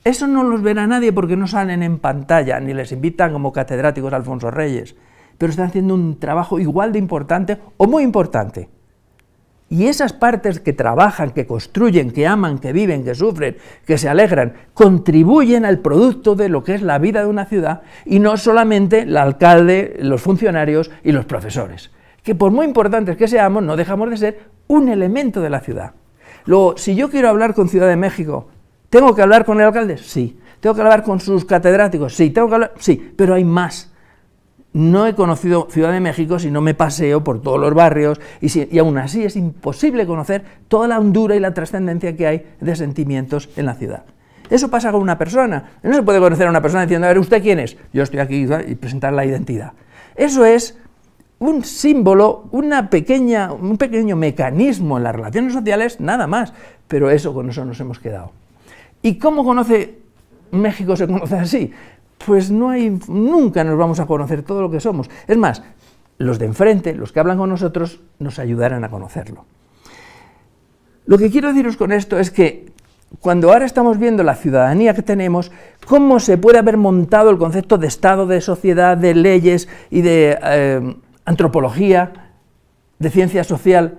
Eso no los verá nadie porque no salen en pantalla, ni les invitan como catedráticos a Alfonso Reyes, pero están haciendo un trabajo igual de importante o muy importante. Y esas partes que trabajan, que construyen, que aman, que viven, que sufren, que se alegran, contribuyen al producto de lo que es la vida de una ciudad, y no solamente el alcalde, los funcionarios y los profesores, que por muy importantes que seamos, no dejamos de ser un elemento de la ciudad. Luego, si yo quiero hablar con Ciudad de México, ¿tengo que hablar con el alcalde? Sí. ¿Tengo que hablar con sus catedráticos? Sí. ¿Tengo que hablar? Sí, pero hay más. No he conocido Ciudad de México si no me paseo por todos los barrios y aún así es imposible conocer toda la hondura y la trascendencia que hay de sentimientos en la ciudad. Eso pasa con una persona. No se puede conocer a una persona diciendo, a ver, ¿usted quién es? Yo estoy aquí, y presentar la identidad. Eso es un símbolo, un pequeño mecanismo en las relaciones sociales, nada más, pero con eso nos hemos quedado. ¿Y cómo conoce México? ¿Se conoce así? Pues nunca nos vamos a conocer todo lo que somos. Es más, los de enfrente, los que hablan con nosotros, nos ayudarán a conocerlo. Lo que quiero deciros con esto es que cuando ahora estamos viendo la ciudadanía que tenemos, cómo se puede haber montado el concepto de Estado, de sociedad, de leyes y de antropología, de ciencia social,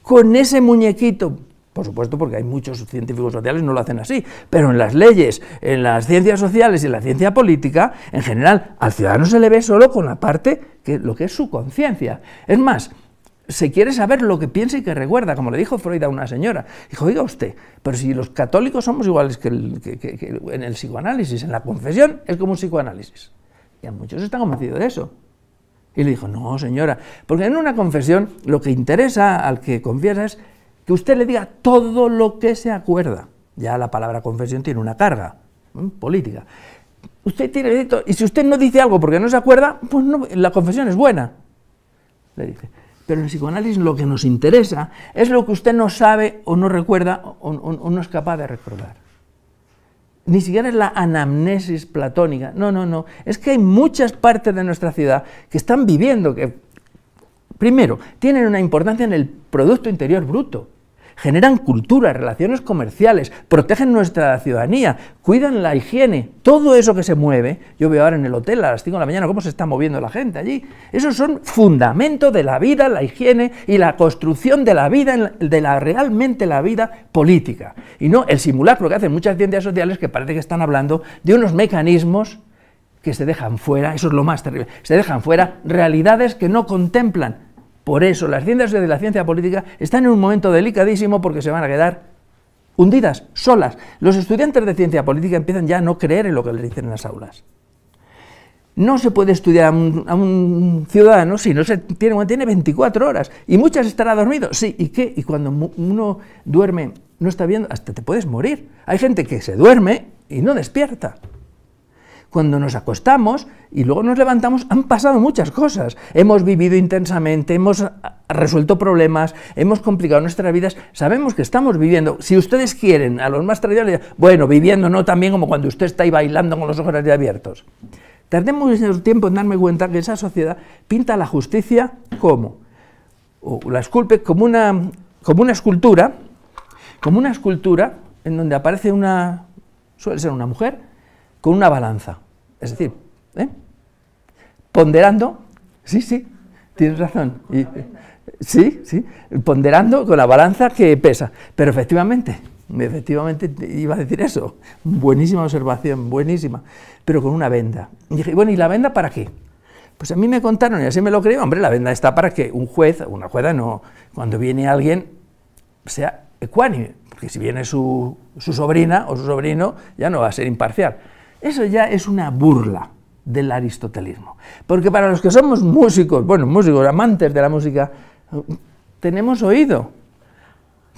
con ese muñequito. Por supuesto, porque hay muchos científicos sociales que no lo hacen así, pero en las leyes, en las ciencias sociales y en la ciencia política, en general, al ciudadano se le ve solo con la parte, lo que es su conciencia. Es más, se quiere saber lo que piensa y que recuerda, como le dijo Freud a una señora. Dijo, oiga usted, pero si los católicos somos iguales que en el psicoanálisis, en la confesión es como un psicoanálisis. Y a muchos están convencidos de eso. Y le dijo, no señora, porque en una confesión lo que interesa al que confiesa es que usted le diga todo lo que se acuerda. Ya la palabra confesión tiene una carga política. Usted tiene derecho, y si usted no dice algo porque no se acuerda, pues no, la confesión es buena, le dice. Pero en el psicoanálisis lo que nos interesa es lo que usted no sabe o no recuerda o no es capaz de recordar. Ni siquiera es la anamnesis platónica, no, es que hay muchas partes de nuestra ciudad que están viviendo, que primero, tienen una importancia en el Producto Interior Bruto, generan cultura, relaciones comerciales, protegen nuestra ciudadanía, cuidan la higiene, todo eso que se mueve. Yo veo ahora en el hotel a las 5 de la mañana cómo se está moviendo la gente allí. Esos son fundamentos de la vida, la higiene y la construcción de la vida, realmente la vida política. Y no el simulacro que hacen muchas ciencias sociales, que parece que están hablando de unos mecanismos que se dejan fuera, eso es lo más terrible, se dejan fuera realidades que no contemplan. Por eso las ciencias de la ciencia política están en un momento delicadísimo porque se van a quedar hundidas, solas. Los estudiantes de ciencia política empiezan ya a no creer en lo que les dicen en las aulas. No se puede estudiar a un ciudadano si no tiene 24 horas, y muchas estará dormido, sí, ¿y qué? Y cuando uno duerme, no está viendo, hasta te puedes morir. Hay gente que se duerme y no despierta. Cuando nos acostamos y luego nos levantamos, han pasado muchas cosas. Hemos vivido intensamente, hemos resuelto problemas, hemos complicado nuestras vidas, sabemos que estamos viviendo. Si ustedes quieren, a los más tradicionales, bueno, viviendo no tan bien como cuando usted está ahí bailando con los ojos así abiertos. Tardé mucho tiempo en darme cuenta que esa sociedad pinta la justicia como, o la esculpe como una escultura en donde aparece suele ser una mujer, con una balanza, es decir, ponderando, sí, tienes razón, sí, ponderando con la balanza que pesa, pero efectivamente iba a decir eso, buenísima observación, buenísima, pero con una venda. Y dije, bueno, ¿y la venda para qué? Pues a mí me contaron, y así me lo creo, hombre, la venda está para que un juez, o una jueza, no, cuando viene alguien, sea ecuánime, porque si viene su sobrina o su sobrino, ya no va a ser imparcial. Eso ya es una burla del aristotelismo, porque para los que somos músicos, amantes de la música, tenemos oído.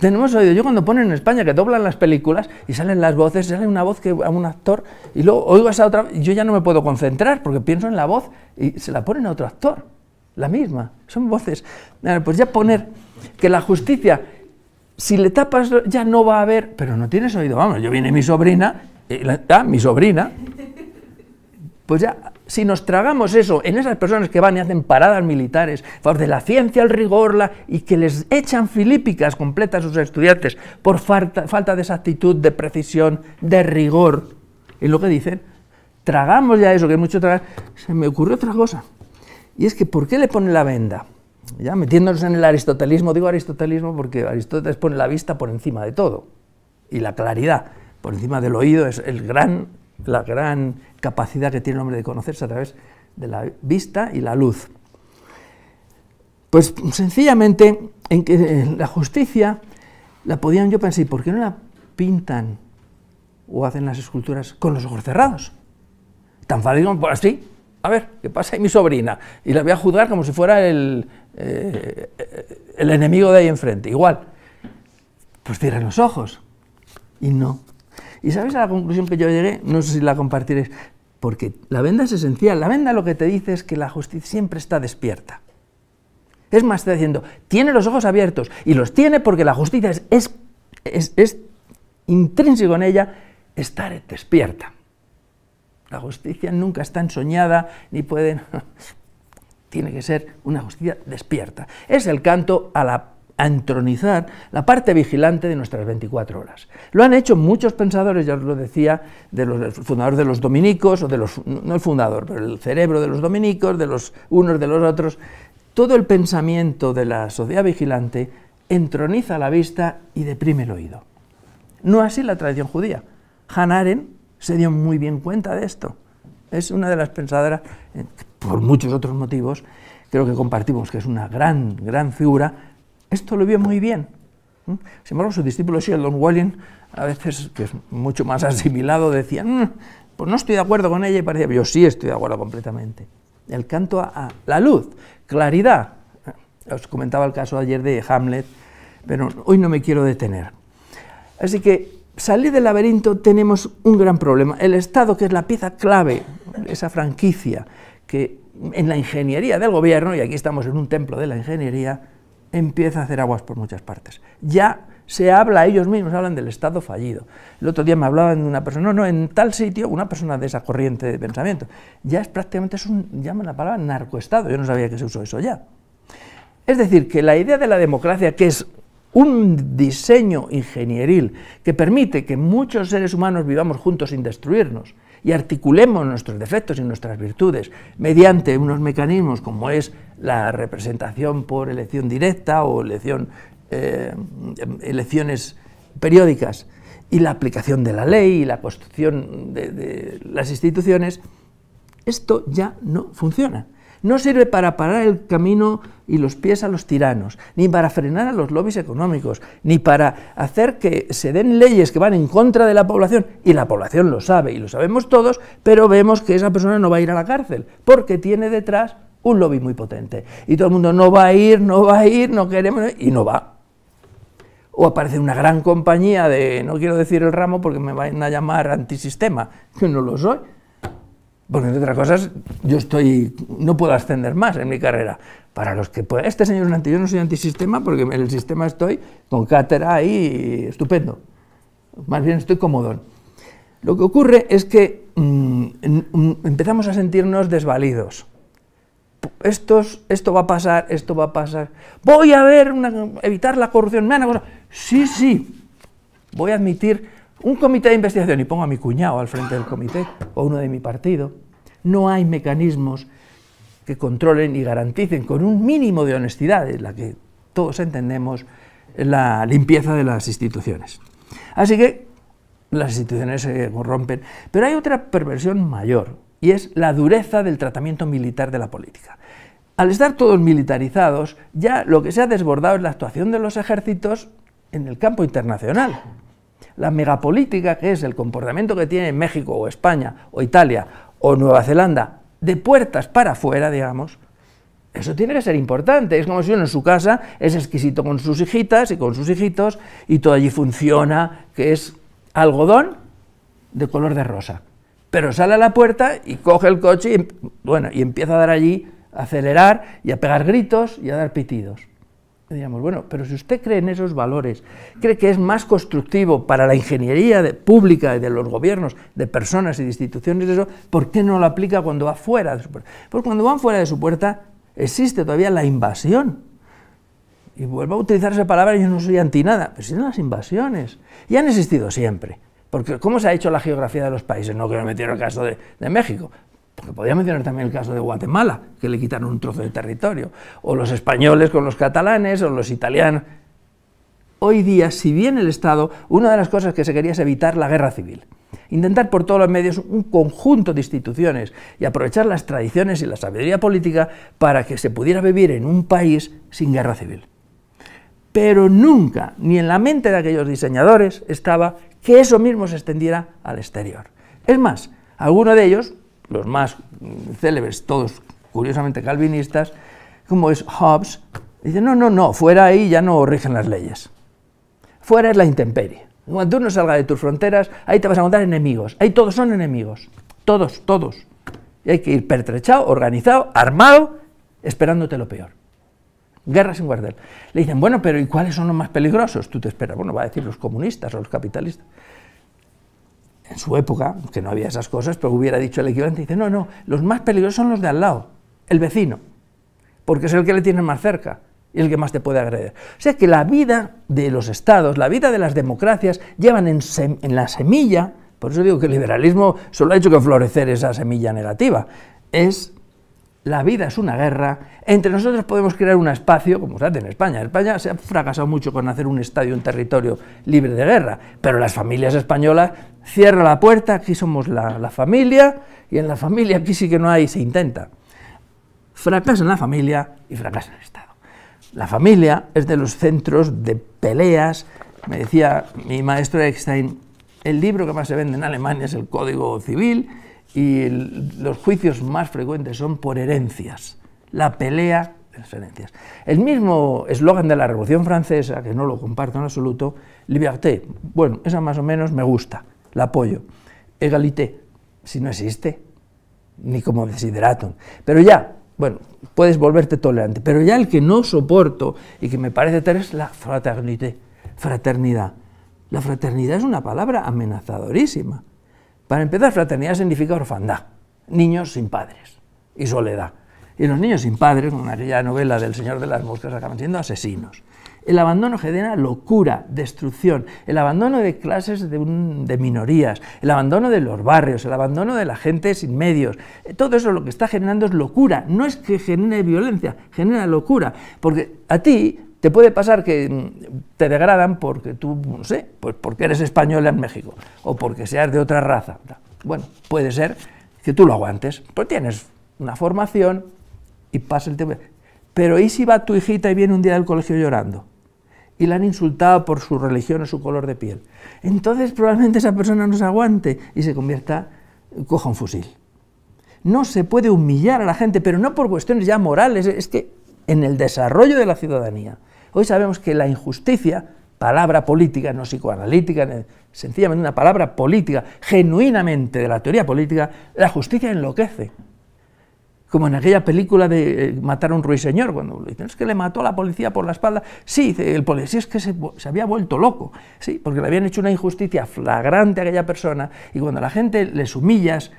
Yo cuando ponen en España que doblan las películas y salen las voces, sale una voz a un actor y luego oigo esa otra, yo ya no me puedo concentrar porque pienso en la voz y se la ponen a otro actor, la misma, son voces. Pues ya poner que la justicia, si le tapas ya no va a haber, pero no tienes oído, vamos, yo viene mi sobrina, pues ya, si nos tragamos eso en esas personas que van y hacen paradas militares, a favor de la ciencia, el rigor, y que les echan filípicas completas a sus estudiantes por falta de esa actitud de precisión, de rigor, y lo que dicen, tragamos ya eso, que es mucho tragar, se me ocurrió otra cosa, y es que ¿por qué le ponen la venda? Ya metiéndonos en el aristotelismo, digo aristotelismo porque Aristóteles pone la vista por encima de todo, y la claridad por encima del oído es la gran capacidad que tiene el hombre de conocerse a través de la vista y la luz. Pues sencillamente en que la justicia la podían, yo pensé, ¿por qué no la pintan o hacen las esculturas con los ojos cerrados? Tan fácil como así, a ver, ¿qué pasa ahí mi sobrina? Y la voy a juzgar como si fuera el enemigo de ahí enfrente, igual. Pues cierren los ojos, y no. ¿Y sabes a la conclusión que yo llegué? No sé si la compartiréis, porque la venda es esencial. La venda lo que te dice es que la justicia siempre está despierta. Es más, está diciendo, tiene los ojos abiertos, y los tiene porque la justicia es intrínseco en ella estar despierta. La justicia nunca está ensoñada, ni puede... Tiene que ser una justicia despierta. Es el canto a entronizar la parte vigilante de nuestras 24 horas. Lo han hecho muchos pensadores, ya os lo decía, de los fundadores de los dominicos, o no el fundador, pero el cerebro de los dominicos, de los unos de los otros. Todo el pensamiento de la sociedad vigilante entroniza la vista y deprime el oído. No así la tradición judía. Hannah Arendt se dio muy bien cuenta de esto. Es una de las pensadoras, por muchos otros motivos, creo que compartimos que es una gran figura. Esto lo vio muy bien. Sin embargo, su discípulo Sheldon Walling, a veces, que es mucho más asimilado, decía, pues no estoy de acuerdo con ella, y parecía, yo sí estoy de acuerdo completamente. El canto a la luz, claridad. Os comentaba el caso ayer de Hamlet, pero hoy no me quiero detener. Así que, salir del laberinto tenemos un gran problema. El Estado, que es la pieza clave, esa franquicia, que en la ingeniería del gobierno, y aquí estamos en un templo de la ingeniería, empieza a hacer aguas por muchas partes. Ya se habla, ellos mismos hablan del Estado fallido. El otro día me hablaban de una persona, no, en tal sitio, una persona de esa corriente de pensamiento. Ya es prácticamente, llaman la palabra narcoestado, yo no sabía que se usó eso ya. Es decir, que la idea de la democracia, que es un diseño ingenieril que permite que muchos seres humanos vivamos juntos sin destruirnos y articulemos nuestros defectos y nuestras virtudes mediante unos mecanismos como es la representación por elección directa o elecciones periódicas y la aplicación de la ley y la construcción de las instituciones, esto ya no funciona. No sirve para parar el camino y los pies a los tiranos, ni para frenar a los lobbies económicos, ni para hacer que se den leyes que van en contra de la población, y la población lo sabe, y lo sabemos todos, pero vemos que esa persona no va a ir a la cárcel, porque tiene detrás un lobby muy potente. Y todo el mundo no va a ir, no queremos, y no va. O aparece una gran compañía de, no quiero decir el ramo porque me van a llamar antisistema, que no lo soy, porque entre otras cosas no puedo ascender más en mi carrera. Para los que puedan, este señor es un yo no soy antisistema porque en el sistema estoy con cátedra ahí estupendo, más bien estoy comodón. Lo que ocurre es que empezamos a sentirnos desvalidos. Esto va a pasar, voy a evitar la corrupción, sí, voy a admitir un comité de investigación y pongo a mi cuñado al frente del comité o uno de mi partido. No hay mecanismos que controlen y garanticen con un mínimo de honestidad, en la que todos entendemos, la limpieza de las instituciones. Así que las instituciones se corrompen, pero hay otra perversión mayor, y es la dureza del tratamiento militar de la política. Al estar todos militarizados, ya lo que se ha desbordado es la actuación de los ejércitos en el campo internacional. La megapolítica, que es el comportamiento que tiene México o España o Italia o Nueva Zelanda, de puertas para afuera, digamos, eso tiene que ser importante. Es como si uno en su casa es exquisito con sus hijitas y con sus hijitos y todo allí funciona, que es algodón de color de rosa. Pero sale a la puerta y coge el coche y empieza a dar allí, a acelerar y a pegar gritos y a dar pitidos. Y diríamos, bueno, pero si usted cree en esos valores, cree que es más constructivo para la ingeniería pública y de los gobiernos, de personas y de instituciones, eso, ¿por qué no lo aplica cuando va fuera de su puerta? Porque cuando van fuera de su puerta existe todavía la invasión. Y vuelvo a utilizar esa palabra, yo no soy anti nada, pero si no, las invasiones, y han existido siempre. Porque ¿cómo se ha hecho la geografía de los países? No quiero meter el caso de México, porque podría mencionar también el caso de Guatemala, que le quitaron un trozo de territorio, o los españoles con los catalanes, o los italianos. Hoy día, si bien el Estado, una de las cosas que se quería es evitar la guerra civil, intentar por todos los medios un conjunto de instituciones y aprovechar las tradiciones y la sabiduría política para que se pudiera vivir en un país sin guerra civil. Pero nunca, ni en la mente de aquellos diseñadores, estaba que eso mismo se extendiera al exterior. Es más, algunos de ellos, los más célebres, todos curiosamente calvinistas, como es Hobbes, dicen, no, fuera ahí ya no rigen las leyes. Fuera es la intemperie. Cuando tú no salgas de tus fronteras, ahí te vas a encontrar enemigos. Ahí todos son enemigos. Todos. Y hay que ir pertrechado, organizado, armado, esperándote lo peor. Guerra sin cuartel. Le dicen, bueno, pero ¿y cuáles son los más peligrosos? Tú te esperas, bueno, va a decir los comunistas o los capitalistas. En su época, que no había esas cosas, pero hubiera dicho el equivalente, dice, no, los más peligrosos son los de al lado, el vecino, porque es el que le tienes más cerca y el que más te puede agredir. O sea que la vida de los estados, la vida de las democracias, llevan en la semilla, por eso digo que el liberalismo solo ha hecho que florecer esa semilla negativa, la vida es una guerra, entre nosotros podemos crear un espacio, como se hace en España. En España se ha fracasado mucho con hacer un estadio, un territorio libre de guerra, pero las familias españolas cierran la puerta, aquí somos la familia, y en la familia aquí sí que no hay, se intenta. Fracasa en la familia y fracasa en el Estado. La familia es de los centros de peleas, me decía mi maestro Eckstein, el libro que más se vende en Alemania es el Código Civil, y los juicios más frecuentes son por herencias, la pelea de las herencias. El mismo eslogan de la Revolución Francesa, que no lo comparto en absoluto, liberté, bueno, esa más o menos me gusta, la apoyo. Egalité, si no existe, ni como desideratum, pero ya, bueno, puedes volverte tolerante, pero ya el que no soporto y que me parece terrible es la fraternité, fraternidad. La fraternidad es una palabra amenazadorísima. Para empezar, fraternidad significa orfandad, niños sin padres y soledad. Y los niños sin padres, con aquella novela del Señor de las Moscas, acaban siendo asesinos. El abandono genera locura, destrucción, el abandono de clases de minorías, el abandono de los barrios, el abandono de la gente sin medios. Todo eso lo que está generando es locura. No es que genere violencia, genera locura. Porque a ti te puede pasar que te degradan porque tú, no sé, pues porque eres español en México o porque seas de otra raza. Bueno, puede ser que tú lo aguantes, pues tienes una formación y pasa el tiempo. Pero ¿y si va tu hijita y viene un día del colegio llorando? Y la han insultado por su religión o su color de piel. Entonces probablemente esa persona no se aguante y se convierta, coja un fusil. No se puede humillar a la gente, pero no por cuestiones ya morales, es que en el desarrollo de la ciudadanía, hoy sabemos que la injusticia, palabra política, no psicoanalítica, sencillamente una palabra política, genuinamente de la teoría política, la justicia enloquece. Como en aquella película de Matar a un ruiseñor, cuando le dicen, es que le mató a la policía por la espalda. Sí, el policía es que se había vuelto loco, sí, porque le habían hecho una injusticia flagrante a aquella persona, y cuando a la gente les humillas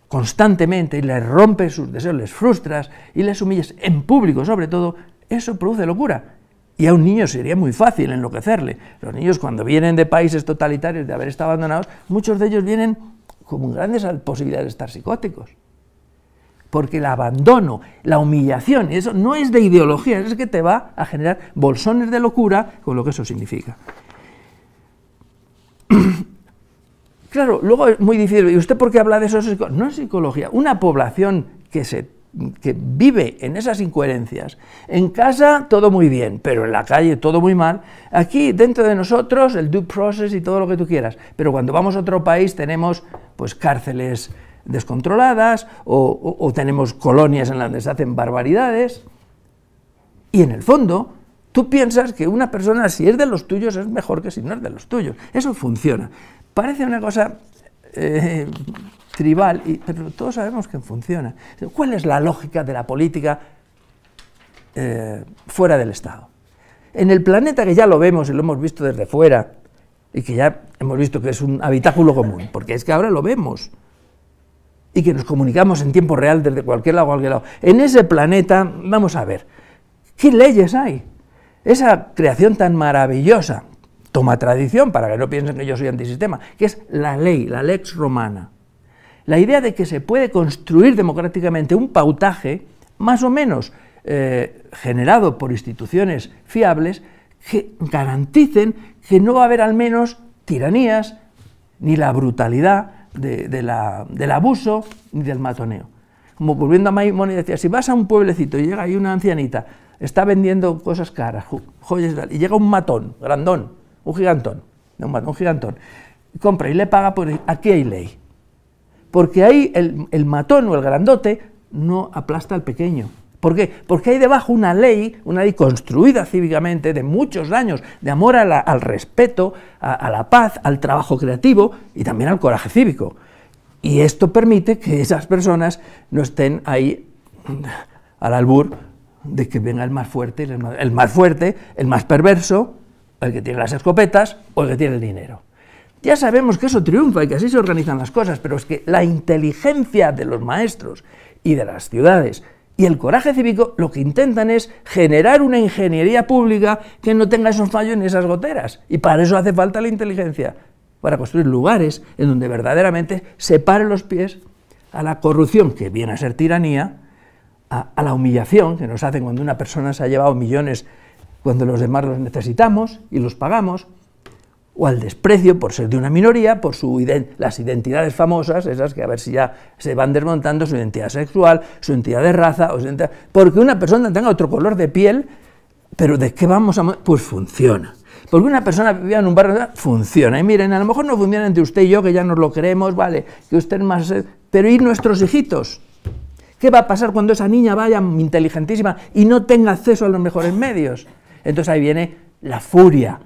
constantemente y les rompes sus deseos, les frustras y les humillas en público sobre todo, eso produce locura. Y a un niño sería muy fácil enloquecerle. Los niños cuando vienen de países totalitarios, de haber estado abandonados, muchos de ellos vienen con grandes posibilidades de estar psicóticos. Porque el abandono, la humillación, eso no es de ideología, es que te va a generar bolsones de locura con lo que eso significa. Claro, luego es muy difícil, ¿y usted por qué habla de eso? No es psicología. Una población que vive en esas incoherencias, en casa todo muy bien, pero en la calle todo muy mal, aquí dentro de nosotros el due process y todo lo que tú quieras, pero cuando vamos a otro país tenemos pues cárceles descontroladas o tenemos colonias en las que se hacen barbaridades, y en el fondo tú piensas que una persona, si es de los tuyos, es mejor que si no es de los tuyos. Eso funciona. Parece una cosa tribal, pero todos sabemos que funciona. ¿Cuál es la lógica de la política fuera del Estado? En el planeta, que ya lo vemos y lo hemos visto desde fuera, y que ya hemos visto que es un habitáculo común, porque es que ahora lo vemos, y que nos comunicamos en tiempo real desde cualquier lado a cualquier lado. En ese planeta, vamos a ver, ¿qué leyes hay? Esa creación tan maravillosa, toma tradición, para que no piensen que yo soy antisistema, que es la ley, la lex romana. La idea de que se puede construir democráticamente un pautaje, más o menos generado por instituciones fiables, que garanticen que no va a haber al menos tiranías, ni la brutalidad del abuso ni del matoneo. Como volviendo a Maimónides, decía, si vas a un pueblecito y llega ahí una ancianita, está vendiendo cosas caras, joyas y tal, y llega un matón, grandón, un gigantón, compra y le paga, pues aquí hay ley. Porque ahí el matón o el grandote no aplasta al pequeño. ¿Por qué? Porque hay debajo una ley construida cívicamente de muchos años, de amor al respeto, a la paz, al trabajo creativo y también al coraje cívico. Y esto permite que esas personas no estén ahí al albur de que venga el más fuerte, el más perverso, el que tiene las escopetas o el que tiene el dinero. Ya sabemos que eso triunfa y que así se organizan las cosas, pero es que la inteligencia de los maestros y de las ciudades y el coraje cívico lo que intentan es generar una ingeniería pública que no tenga esos fallos ni esas goteras. Y para eso hace falta la inteligencia, para construir lugares en donde verdaderamente se paren los pies a la corrupción, que viene a ser tiranía, a la humillación que nos hacen cuando una persona se ha llevado millones cuando los demás los necesitamos y los pagamos, o al desprecio por ser de una minoría, por las identidades famosas, esas que a ver si ya se van desmontando, su identidad sexual, su identidad de raza, porque una persona tenga otro color de piel, pero ¿de qué vamos a...? Pues funciona. Porque una persona vivía en un barrio, funciona. Y miren, a lo mejor no funciona entre usted y yo, que ya nos lo creemos, vale, que usted es más... Pero ¿y nuestros hijitos? ¿Qué va a pasar cuando esa niña vaya inteligentísima y no tenga acceso a los mejores medios? Entonces ahí viene la furia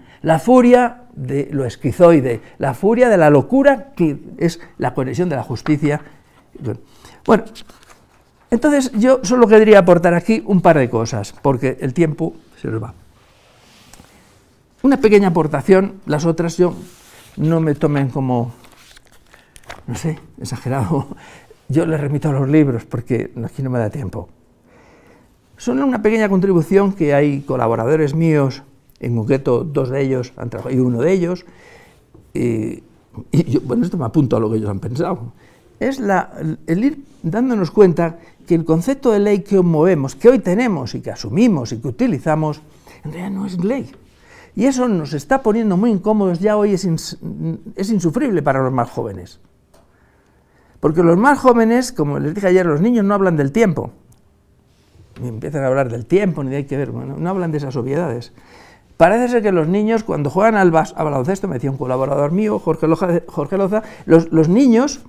de lo esquizoide, la furia de la locura, que es la conexión de la justicia. Bueno, entonces yo solo querría aportar aquí un par de cosas, porque el tiempo se nos va. Una pequeña aportación, las otras yo no me tomen como, no sé, exagerado. Yo les remito a los libros, porque aquí no me da tiempo. son una pequeña contribución que hay colaboradores míos, en concreto 2 de ellos han trabajado, y 1 de ellos, y yo, bueno, esto me apunto a lo que ellos han pensado, es el ir dándonos cuenta que el concepto de ley que movemos, que hoy tenemos y que asumimos y que utilizamos, en realidad no es ley. Y eso nos está poniendo muy incómodos, ya hoy es insufrible para los más jóvenes. Porque los más jóvenes, como les dije ayer, los niños no hablan del tiempo, ni empiezan a hablar del tiempo, ni de hay que ver, bueno, no hablan de esas obviedades. Parece ser que los niños, cuando juegan al baloncesto, me decía un colaborador mío, Jorge Loza, los niños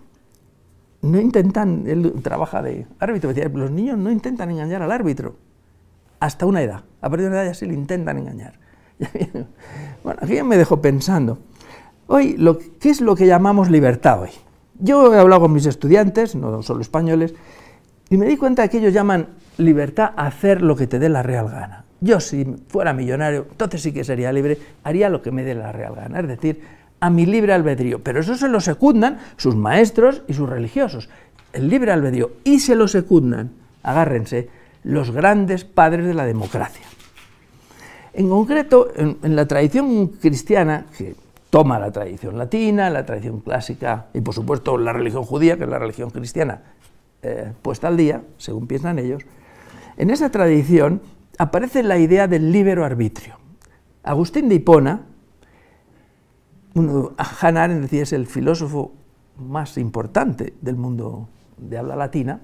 no intentan, él trabaja de árbitro, me decía, los niños no intentan engañar al árbitro, hasta una edad, a partir de una edad ya sí le intentan engañar. Bueno, aquí me dejó pensando, hoy, ¿qué es lo que llamamos libertad hoy? Yo he hablado con mis estudiantes, no solo españoles, y me di cuenta de que ellos llaman libertad a hacer lo que te dé la real gana. Yo, si fuera millonario, entonces sí que sería libre, haría lo que me dé la real gana, es decir, a mi libre albedrío. Pero eso se lo secundan sus maestros y sus religiosos, el libre albedrío, y se lo secundan, agárrense, los grandes padres de la democracia. En concreto, en la tradición cristiana, que toma la tradición latina, la tradición clásica y por supuesto la religión judía, que es la religión cristiana puesta al día, según piensan ellos, en esa tradición aparece la idea del libero arbitrio. Agustín de Hipona, Hannah Arendt decía, es el filósofo más importante del mundo de habla latina.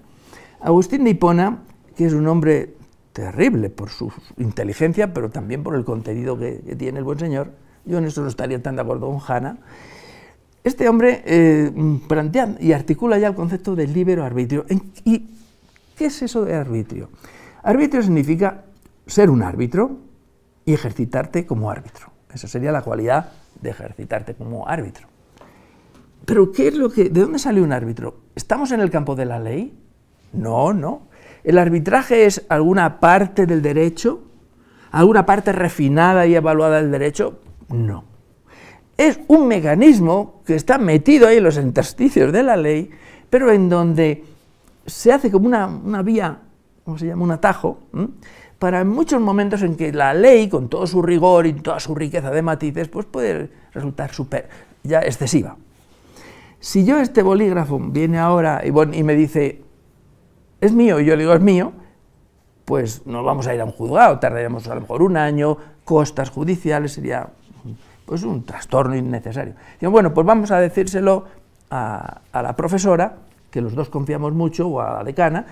Agustín de Hipona, que es un hombre terrible por su inteligencia, pero también por el contenido que tiene el buen señor, yo en eso no estaría tan de acuerdo con Hannah. Este hombre plantea y articula ya el concepto del libero arbitrio. ¿Y qué es eso de arbitrio? Arbitrio significa ser un árbitro y ejercitarte como árbitro. Esa sería la cualidad de ejercitarte como árbitro. Pero ¿de dónde sale un árbitro? ¿Estamos en el campo de la ley? No, no. ¿El arbitraje es alguna parte del derecho? ¿Alguna parte refinada y evaluada del derecho? No. Es un mecanismo que está metido ahí en los intersticios de la ley, pero en donde se hace como una vía, ¿cómo se llama?, un atajo, para en muchos momentos en que la ley, con todo su rigor y toda su riqueza de matices, pues puede resultar ya excesiva. Si yo este bolígrafo viene ahora y me dice, es mío, y yo le digo, es mío, pues nos vamos a ir a un juzgado, tardaríamos a lo mejor 1 año, costas judiciales, sería pues un trastorno innecesario. Digo, bueno, pues vamos a decírselo a la profesora, que los dos confiamos mucho, o a la decana,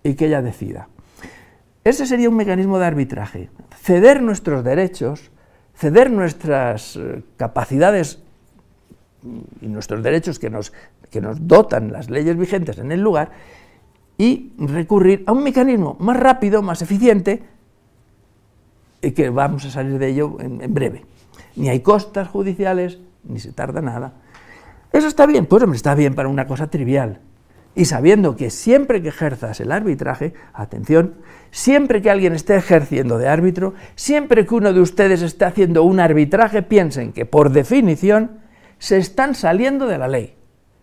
y que ella decida. Ese sería un mecanismo de arbitraje, ceder nuestros derechos, ceder nuestras capacidades y nuestros derechos que nos dotan las leyes vigentes en el lugar, y recurrir a un mecanismo más rápido, más eficiente, y que vamos a salir de ello en breve. Ni hay costas judiciales, ni se tarda nada. ¿Eso está bien? Pues hombre, está bien para una cosa trivial. Y sabiendo que siempre que ejerzas el arbitraje, atención, siempre que alguien esté ejerciendo de árbitro, siempre que uno de ustedes esté haciendo un arbitraje, piensen que por definición se están saliendo de la ley.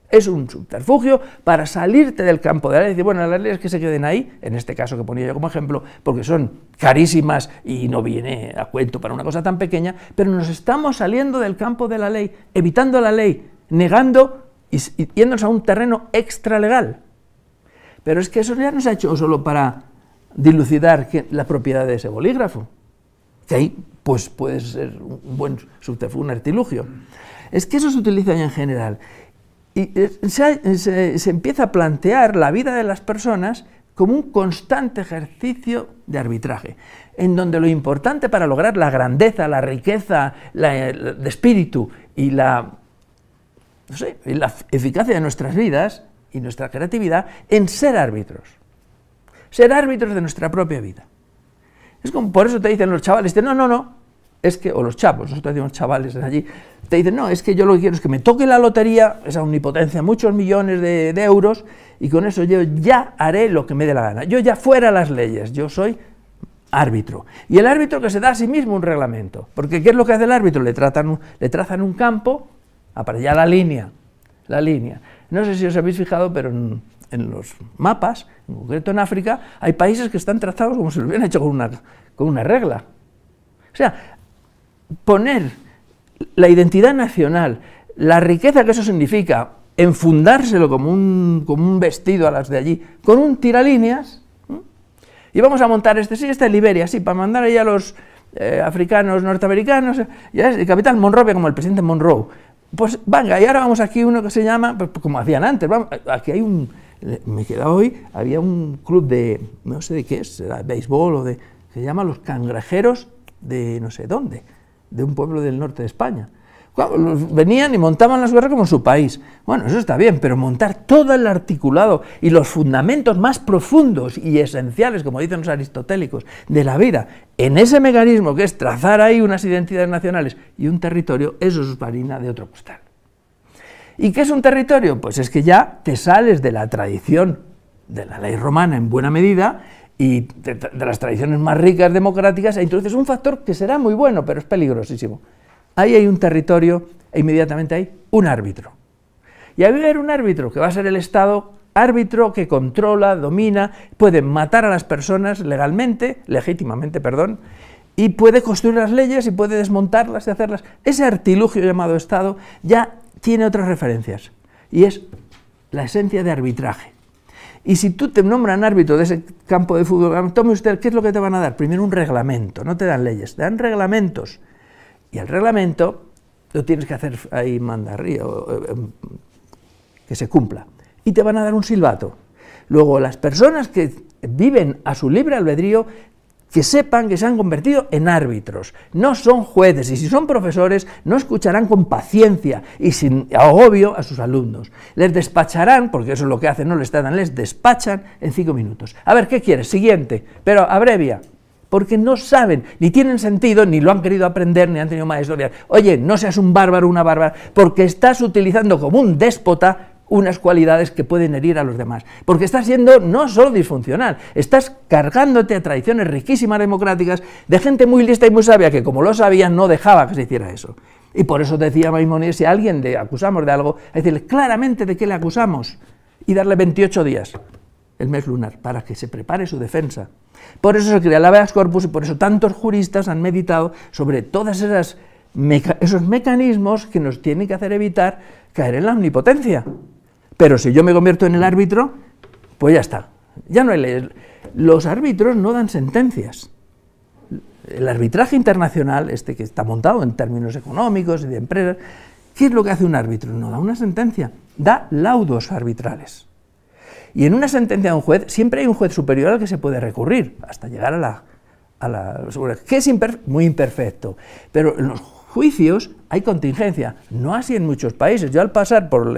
Es un subterfugio para salirte del campo de la ley y decir, bueno, las leyes que se queden ahí, en este caso que ponía yo como ejemplo, porque son carísimas y no viene a cuento para una cosa tan pequeña, pero nos estamos saliendo del campo de la ley, evitando la ley, negando y yéndonos a un terreno extralegal. Pero es que eso ya no se ha hecho solo para dilucidar la propiedad de ese bolígrafo, que ahí pues puede ser un buen subterfugio, un artilugio. Es que eso se utiliza ya en general. Y se empieza a plantear la vida de las personas como un constante ejercicio de arbitraje, en donde lo importante para lograr la grandeza, la riqueza de espíritu y la eficacia de nuestras vidas y nuestra creatividad, en ser árbitros de nuestra propia vida. Es como, por eso te dicen los chavales, no, es que, o los chavos, nosotros decimos chavales allí, te dicen, no, es que yo lo que quiero es que me toque la lotería, esa omnipotencia, muchos millones de euros, y con eso yo ya haré lo que me dé la gana. Yo ya fuera las leyes, yo soy árbitro. Y el árbitro que se da a sí mismo un reglamento, porque ¿qué es lo que hace el árbitro? Le trazan un campo, aparece ya la línea. No sé si os habéis fijado, pero en los mapas, en concreto en África, hay países que están trazados como si lo hubieran hecho con una regla. O sea, poner la identidad nacional, la riqueza que eso significa, enfundárselo como un vestido a las de allí, con un tiralíneas, y vamos a montar este es Liberia, sí, para mandar ahí a los africanos, norteamericanos, ya es el capitán Monroe, como el presidente Monroe. Pues venga, y ahora vamos aquí uno que se llama, pues, como hacían antes, vamos, aquí hay me he quedado hoy, había un club de, no sé de qué es, de béisbol o de, se llama Los Cangrejeros de no sé dónde, de un pueblo del norte de España. Venían y montaban las guerras como en su país. Bueno, eso está bien, pero montar todo el articulado y los fundamentos más profundos y esenciales, como dicen los aristotélicos, de la vida, en ese mecanismo que es trazar ahí unas identidades nacionales y un territorio, eso es harina de otro costal. ¿Y qué es un territorio? Pues es que ya te sales de la tradición de la ley romana en buena medida y de las tradiciones más ricas democráticas e introduces un factor que será muy bueno, pero es peligrosísimo. Ahí hay un territorio e inmediatamente hay un árbitro. Y ahí va a haber un árbitro que va a ser el Estado, árbitro que controla, domina, puede matar a las personas legalmente, legítimamente, perdón, y puede construir las leyes y puede desmontarlas y hacerlas. Ese artilugio llamado Estado ya tiene otras referencias y es la esencia de arbitraje. Y si tú te nombran árbitro de ese campo de fútbol, tome usted, ¿qué es lo que te van a dar? Primero un reglamento, no te dan leyes, te dan reglamentos. Y el reglamento lo tienes que hacer ahí mandarrío, que se cumpla. Y te van a dar un silbato. Luego, las personas que viven a su libre albedrío, que sepan que se han convertido en árbitros. No son jueces, y si son profesores, no escucharán con paciencia y sin agobio a sus alumnos. Les despacharán, porque eso es lo que hacen, no les tratan, les despachan en 5 minutos. A ver, ¿qué quieres? Siguiente, pero abrevia. Porque no saben, ni tienen sentido, ni lo han querido aprender, ni han tenido maestros. Oye, no seas un bárbaro, una bárbara, porque estás utilizando como un déspota unas cualidades que pueden herir a los demás. Porque estás siendo no solo disfuncional, estás cargándote a tradiciones riquísimas democráticas de gente muy lista y muy sabia que, como lo sabían, no dejaba que se hiciera eso. Y por eso decía Maimónides, si a alguien le acusamos de algo, hay que decirle claramente de qué le acusamos y darle 28 días, el mes lunar, para que se prepare su defensa. Por eso se crea el habeas corpus y por eso tantos juristas han meditado sobre todos esos mecanismos que nos tienen que hacer evitar caer en la omnipotencia. Pero si yo me convierto en el árbitro, pues ya está, ya no hay leyes. Los árbitros no dan sentencias. El arbitraje internacional, que está montado en términos económicos y de empresas, ¿qué es lo que hace un árbitro? No da una sentencia, da laudos arbitrales. Y en una sentencia de un juez, siempre hay un juez superior al que se puede recurrir, hasta llegar a la que es muy imperfecto. Pero en los juicios hay contingencia, no así en muchos países. Yo al pasar por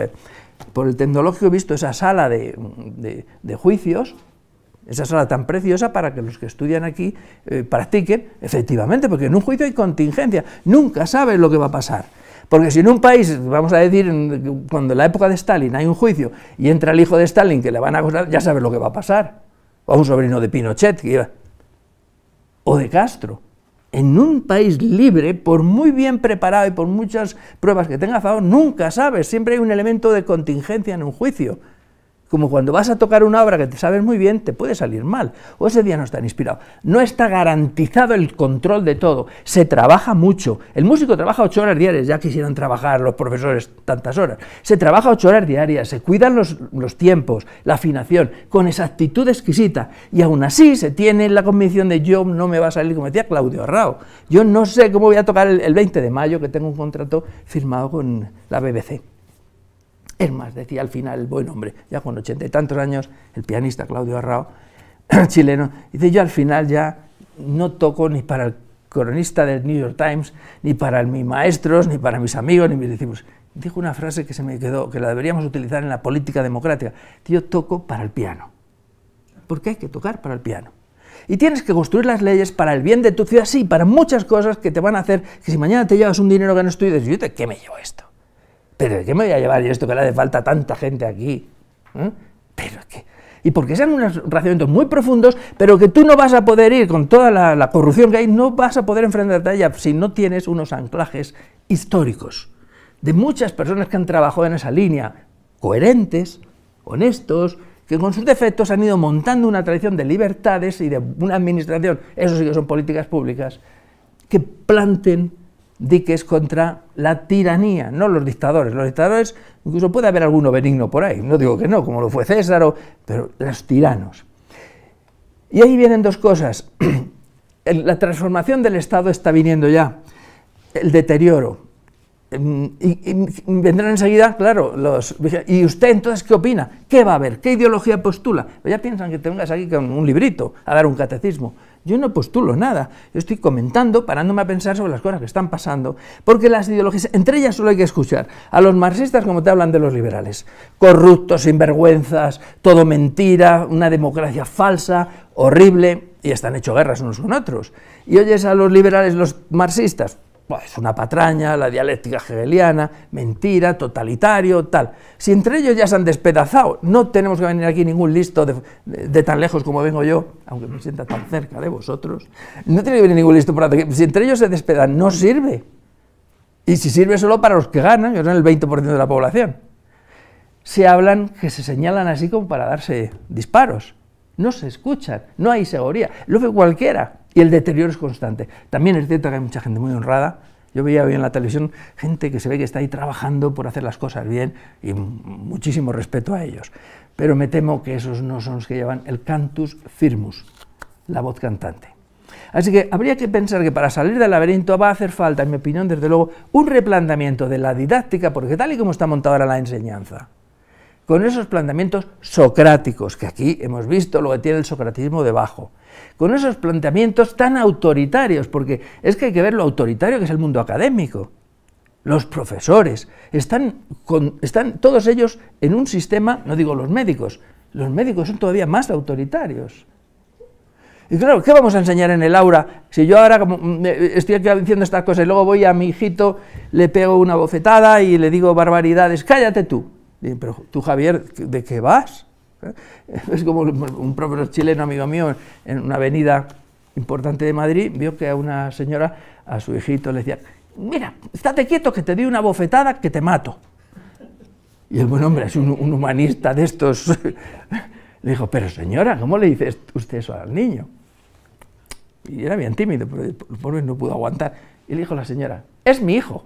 el tecnológico he visto esa sala de juicios, esa sala tan preciosa para que los que estudian aquí practiquen, efectivamente, porque en un juicio hay contingencia, nunca sabes lo que va a pasar. Porque si en un país, vamos a decir, cuando en la época de Stalin hay un juicio y entra el hijo de Stalin que le van a acusar, ya sabes lo que va a pasar. O un sobrino de Pinochet, o de Castro. En un país libre, por muy bien preparado y por muchas pruebas que tenga a favor, nunca sabes, siempre hay un elemento de contingencia en un juicio. Como cuando vas a tocar una obra que te sabes muy bien, te puede salir mal, o ese día no está inspirado. No está garantizado el control de todo, se trabaja mucho. El músico trabaja 8 horas diarias, ya quisieran trabajar los profesores tantas horas. Se trabaja 8 horas diarias, se cuidan los tiempos, la afinación, con exactitud exquisita, y aún así se tiene la convicción de yo no me va a salir, como decía Claudio Arrao. Yo no sé cómo voy a tocar el 20 de mayo, que tengo un contrato firmado con la BBC. Es más, decía al final el buen hombre, ya con 80 y tantos años, el pianista Claudio Arrao, chileno, dice, yo al final ya no toco ni para el cronista del New York Times, ni para mis maestros, ni para mis amigos, ni mis discípulos. Dijo una frase que se me quedó, que la deberíamos utilizar en la política democrática, yo toco para el piano, porque hay que tocar para el piano. Y tienes que construir las leyes para el bien de tu ciudad, sí, para muchas cosas que te van a hacer, que si mañana te llevas un dinero que no es tuyo, dices, ¿yo de qué me llevo esto? ¿Pero de qué me voy a llevar yo esto que le hace falta a tanta gente aquí? ¿Pero qué? Y porque sean unos razonamientos muy profundos, pero que tú no vas a poder ir con toda la corrupción que hay, no vas a poder enfrentarte a ella si no tienes unos anclajes históricos de muchas personas que han trabajado en esa línea, coherentes, honestos, que con sus defectos han ido montando una tradición de libertades y de una administración, eso sí que son políticas públicas, que planten diques contra la tiranía, no los dictadores. Los dictadores, incluso puede haber alguno benigno por ahí, no digo que no, como lo fue César, pero los tiranos. Y ahí vienen dos cosas. La transformación del Estado está viniendo ya, el deterioro. Y vendrán enseguida, claro, ¿y usted entonces qué opina? ¿Qué va a haber? ¿Qué ideología postula? Pues ya piensan que te vengas aquí con un librito a dar un catecismo. Yo no postulo nada, yo estoy comentando, parándome a pensar sobre las cosas que están pasando, porque las ideologías, entre ellas solo hay que escuchar a los marxistas como te hablan de los liberales, corruptos, sinvergüenzas, todo mentira, una democracia falsa, horrible, y están hecho guerras unos con otros. Y oyes a los liberales, los marxistas, pues una patraña, la dialéctica hegeliana, mentira, totalitario, tal. Si entre ellos ya se han despedazado, no tenemos que venir aquí ningún listo de tan lejos como vengo yo, aunque me sienta tan cerca de vosotros, no tiene que venir ningún listo por aquí. Si entre ellos se despedazan, no sirve. Y si sirve solo para los que ganan, que son el 20% de la población. Se hablan, que se señalan así como para darse disparos. No se escuchan, no hay seguridad, lo ve cualquiera. Y el deterioro es constante. También es cierto que hay mucha gente muy honrada. Yo veía hoy en la televisión gente que se ve que está ahí trabajando por hacer las cosas bien y muchísimo respeto a ellos. Pero me temo que esos no son los que llevan el cantus firmus, la voz cantante. Así que habría que pensar que para salir del laberinto va a hacer falta, en mi opinión, desde luego, un replanteamiento de la didáctica, porque tal y como está montada ahora la enseñanza, con esos planteamientos socráticos, que aquí hemos visto lo que tiene el socratismo debajo, con esos planteamientos tan autoritarios, porque es que hay que ver lo autoritario que es el mundo académico. Los profesores, están todos ellos en un sistema, no digo los médicos son todavía más autoritarios. Y claro, ¿qué vamos a enseñar en el aula? Si yo ahora estoy aquí diciendo estas cosas y luego voy a mi hijito, le pego una bofetada y le digo barbaridades, cállate tú. Pero tú, Javier, ¿de qué vas? Es como un profesor chileno, amigo mío, en una avenida importante de Madrid, vio que a una señora, a su hijito, le decía, mira, estate quieto que te doy una bofetada que te mato. Y el buen hombre, es un humanista de estos, le dijo, pero señora, ¿cómo le dice usted eso al niño? Y era bien tímido, pero el pobre no pudo aguantar. Y le dijo a la señora, es mi hijo.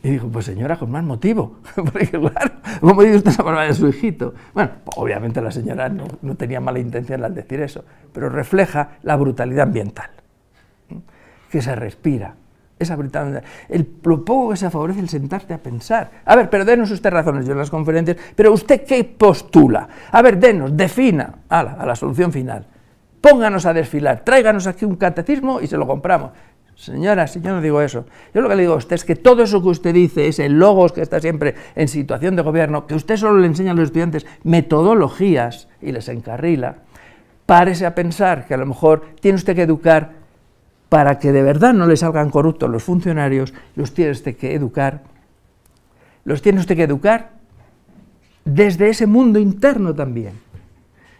Y dijo, pues señora, con más motivo, porque claro, ¿cómo dice usted esa palabra de su hijito? Bueno, obviamente la señora no tenía mala intención al decir eso, pero refleja la brutalidad ambiental, que se respira, esa brutalidad. Lo poco que se favorece el sentarte a pensar. A ver, pero denos usted razones, yo en las conferencias, pero ¿usted qué postula? A ver, defina a la solución final. Pónganos a desfilar, tráiganos aquí un catecismo y se lo compramos. Señora, si yo no digo eso, yo lo que le digo a usted es que todo eso que usted dice, ese logos que está siempre en situación de gobierno, que usted solo le enseña a los estudiantes metodologías y les encarrila, párese a pensar que a lo mejor tiene usted que educar para que de verdad no le salgan corruptos los funcionarios, los tiene usted que educar desde ese mundo interno también,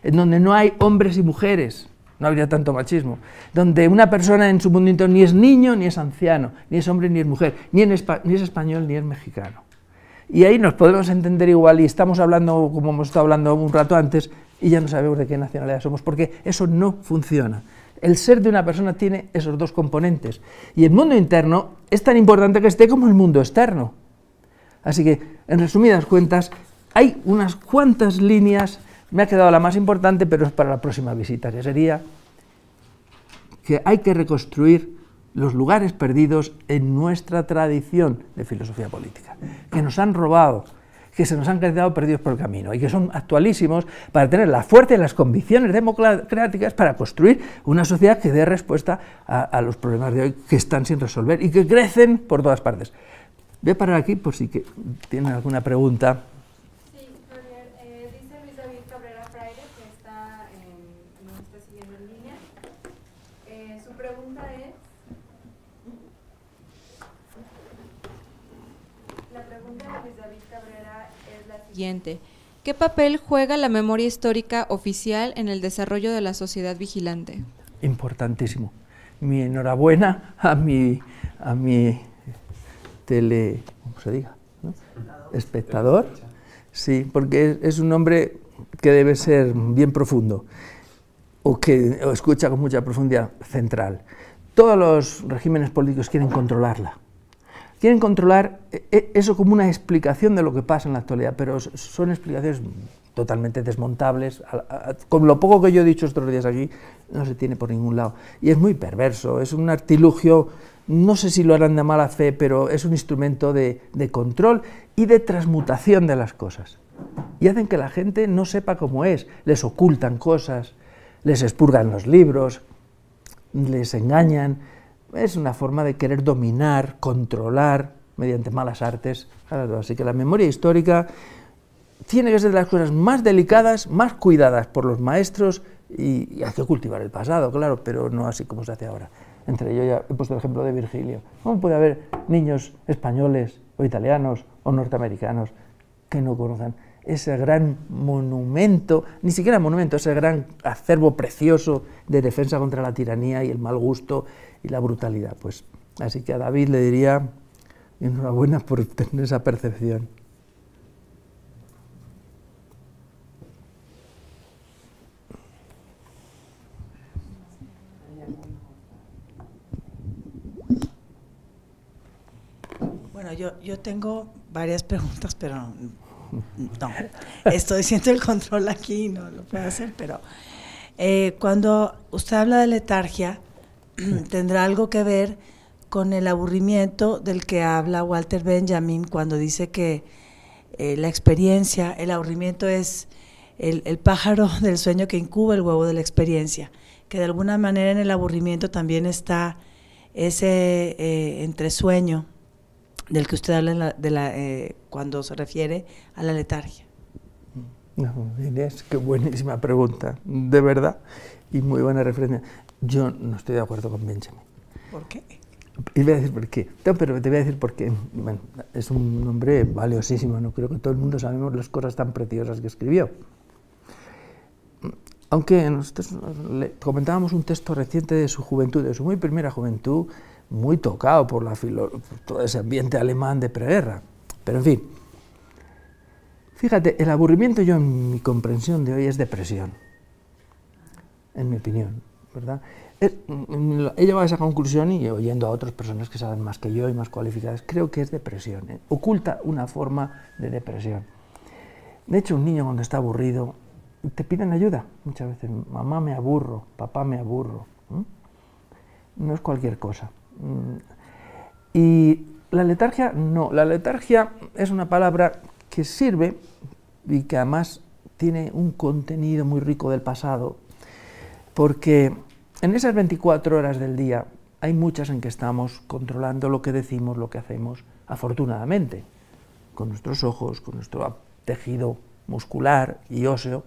en donde no hay hombres y mujeres. No habría tanto machismo, donde una persona en su mundo interno ni es niño ni es anciano, ni es hombre ni es mujer, ni es español ni es mexicano. Y ahí nos podemos entender igual y estamos hablando como hemos estado hablando un rato antes y ya no sabemos de qué nacionalidad somos, porque eso no funciona. El ser de una persona tiene esos dos componentes y el mundo interno es tan importante que esté como el mundo externo. Así que, en resumidas cuentas, hay unas cuantas líneas. Me ha quedado la más importante, pero es para la próxima visita, que sería que hay que reconstruir los lugares perdidos en nuestra tradición de filosofía política, que nos han robado, que se nos han quedado perdidos por el camino y que son actualísimos para tener la fuerza y las convicciones democráticas para construir una sociedad que dé respuesta a los problemas de hoy que están sin resolver y que crecen por todas partes. Voy a parar aquí por si tienen alguna pregunta. ¿Qué papel juega la memoria histórica oficial en el desarrollo de la sociedad vigilante? Importantísimo. Mi enhorabuena a mi ¿cómo se diga? ¿No? Espectador. Sí, porque es un hombre que debe ser bien profundo, o que escucha con mucha profundidad central. Todos los regímenes políticos quieren controlarla. Quieren controlar eso como una explicación de lo que pasa en la actualidad, pero son explicaciones totalmente desmontables. Con lo poco que yo he dicho estos días aquí, no se tiene por ningún lado. Y es muy perverso, es un artilugio, no sé si lo harán de mala fe, pero es un instrumento de control y de transmutación de las cosas. Y hacen que la gente no sepa cómo es, les ocultan cosas, les expurgan los libros, les engañan. Es una forma de querer dominar, controlar, mediante malas artes. Así que la memoria histórica tiene que ser de las cosas más delicadas, más cuidadas por los maestros, y hay que cultivar el pasado, claro, pero no así como se hace ahora. Entre ellos ya he puesto el ejemplo de Virgilio. ¿Cómo puede haber niños españoles o italianos o norteamericanos que no conozcan ese gran monumento, ni siquiera monumento, ese gran acervo precioso de defensa contra la tiranía y el mal gusto y la brutalidad? Pues así que a David le diría enhorabuena por tener esa percepción. Bueno, yo tengo varias preguntas, pero no, estoy siendo el control aquí, no lo puedo hacer, pero cuando usted habla de letargia, ¿tendrá algo que ver con el aburrimiento del que habla Walter Benjamin cuando dice que la experiencia, el aburrimiento es el pájaro del sueño que incuba el huevo de la experiencia, que de alguna manera en el aburrimiento también está ese entresueño del que usted habla cuando se refiere a la letargia? No, Inés, qué buenísima pregunta, de verdad, y muy buena referencia. Yo no estoy de acuerdo con Benjamin. ¿Por qué? Y voy a decir por qué. No, pero te voy a decir por qué. Bueno, es un hombre valiosísimo, no creo que todo el mundo sabemos las cosas tan preciosas que escribió. Aunque nosotros le comentábamos un texto reciente de su juventud, de su muy primera juventud, muy tocado por todo ese ambiente alemán de preguerra. Pero en fin, fíjate, el aburrimiento, yo en mi comprensión de hoy, es depresión, en mi opinión, ¿verdad? He llegado a esa conclusión y oyendo a otras personas que saben más que yo y más cualificadas, creo que es depresión, oculta una forma de depresión. De hecho, un niño cuando está aburrido, te piden ayuda muchas veces, mamá me aburro, papá me aburro, no es cualquier cosa. Y la letargia, no, la letargia es una palabra que sirve y que además tiene un contenido muy rico del pasado, porque en esas 24 horas del día hay muchas en que estamos controlando lo que decimos, lo que hacemos, afortunadamente, con nuestros ojos, con nuestro tejido muscular y óseo.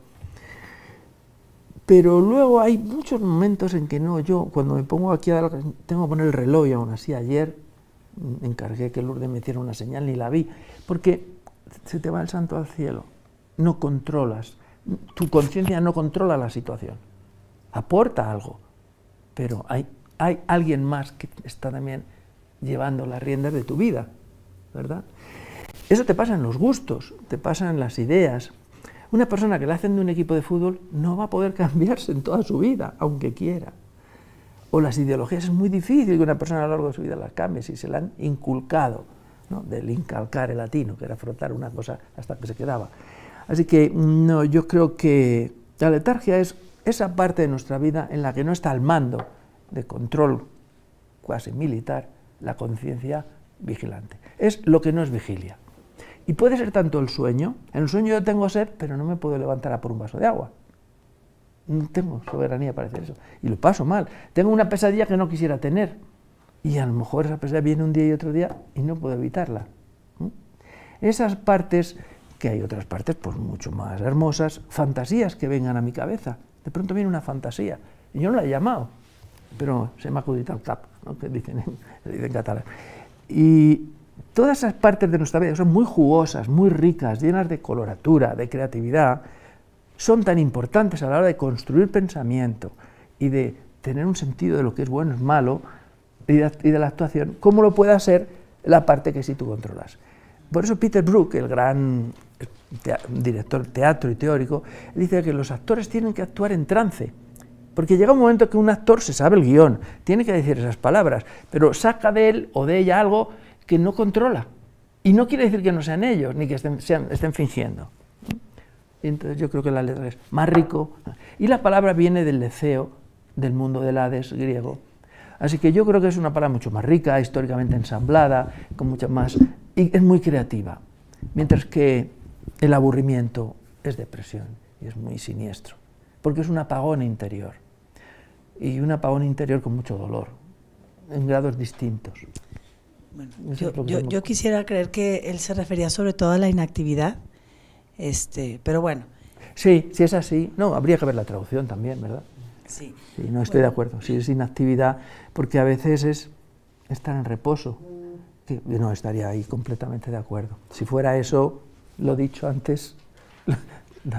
Pero luego hay muchos momentos en que no, yo cuando me pongo aquí, tengo que poner el reloj, y aún así ayer encargué que Lourdes me hiciera una señal, ni la vi, porque se te va el santo al cielo, no controlas, tu conciencia no controla la situación, aporta algo, pero hay alguien más que está también llevando las riendas de tu vida, ¿verdad? Eso te pasa en los gustos, te pasa en las ideas. Una persona que le hacen de un equipo de fútbol no va a poder cambiarse en toda su vida, aunque quiera. O las ideologías, es muy difícil que una persona a lo largo de su vida las cambie si se la han inculcado, ¿no? Del incalcare latino, que era frotar una cosa hasta que se quedaba. Así que no, yo creo que la letargia es esa parte de nuestra vida en la que no está al mando de control cuasi militar la conciencia vigilante. Es lo que no es vigilia. Y puede ser tanto el sueño. En el sueño yo tengo sed, pero no me puedo levantar a por un vaso de agua. No tengo soberanía para hacer eso. Y lo paso mal. Tengo una pesadilla que no quisiera tener. Y a lo mejor esa pesadilla viene un día y otro día y no puedo evitarla. Esas partes, que hay otras partes pues mucho más hermosas, fantasías que vengan a mi cabeza. De pronto viene una fantasía. Y yo no la he llamado, pero se me ha acudit al cap, ¿no? Que dicen en catalán. Y todas esas partes de nuestra vida son muy jugosas, muy ricas, llenas de coloratura, de creatividad, son tan importantes a la hora de construir pensamiento y de tener un sentido de lo que es bueno, es malo, y de la actuación, como lo pueda ser la parte que sí tú controlas. Por eso Peter Brook, el gran director de teatro y teórico, él dice que los actores tienen que actuar en trance, porque llega un momento que un actor se sabe el guión, tiene que decir esas palabras, pero saca de él o de ella algo que no controla, y no quiere decir que no sean ellos, ni que estén fingiendo. Y entonces yo creo que la letra es más rico, y la palabra viene del leceo, del mundo del Hades griego. Así que yo creo que es una palabra mucho más rica, históricamente ensamblada, con mucha más, y es muy creativa, mientras que el aburrimiento es depresión y es muy siniestro, porque es un apagón interior, y un apagón interior con mucho dolor, en grados distintos. Bueno, yo quisiera creer que él se refería sobre todo a la inactividad, pero bueno. Sí, si es así, no, habría que ver la traducción también, ¿verdad? Sí. Sí, no estoy de acuerdo, si es inactividad, porque a veces es estar en reposo, que no estaría ahí completamente de acuerdo. Si fuera eso, lo dicho antes...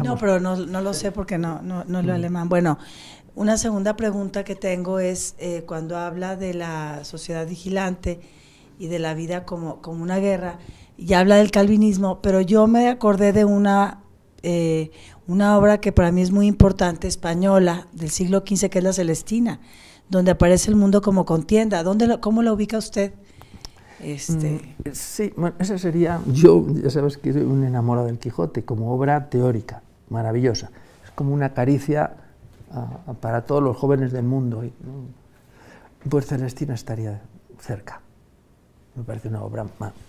No, pero no lo sé porque no lo alemán. Bueno, una segunda pregunta que tengo es, cuando habla de la sociedad vigilante y de la vida como una guerra, y habla del calvinismo, pero yo me acordé de una obra que para mí es muy importante, española, del siglo XV, que es La Celestina, donde aparece el mundo como contienda. ¿Cómo la ubica usted? Sí, bueno, esa sería, yo ya sabes que soy un enamorado del Quijote, como obra teórica, maravillosa. Es como una caricia para todos los jóvenes del mundo. Pues Celestina estaría cerca. Me parece una obra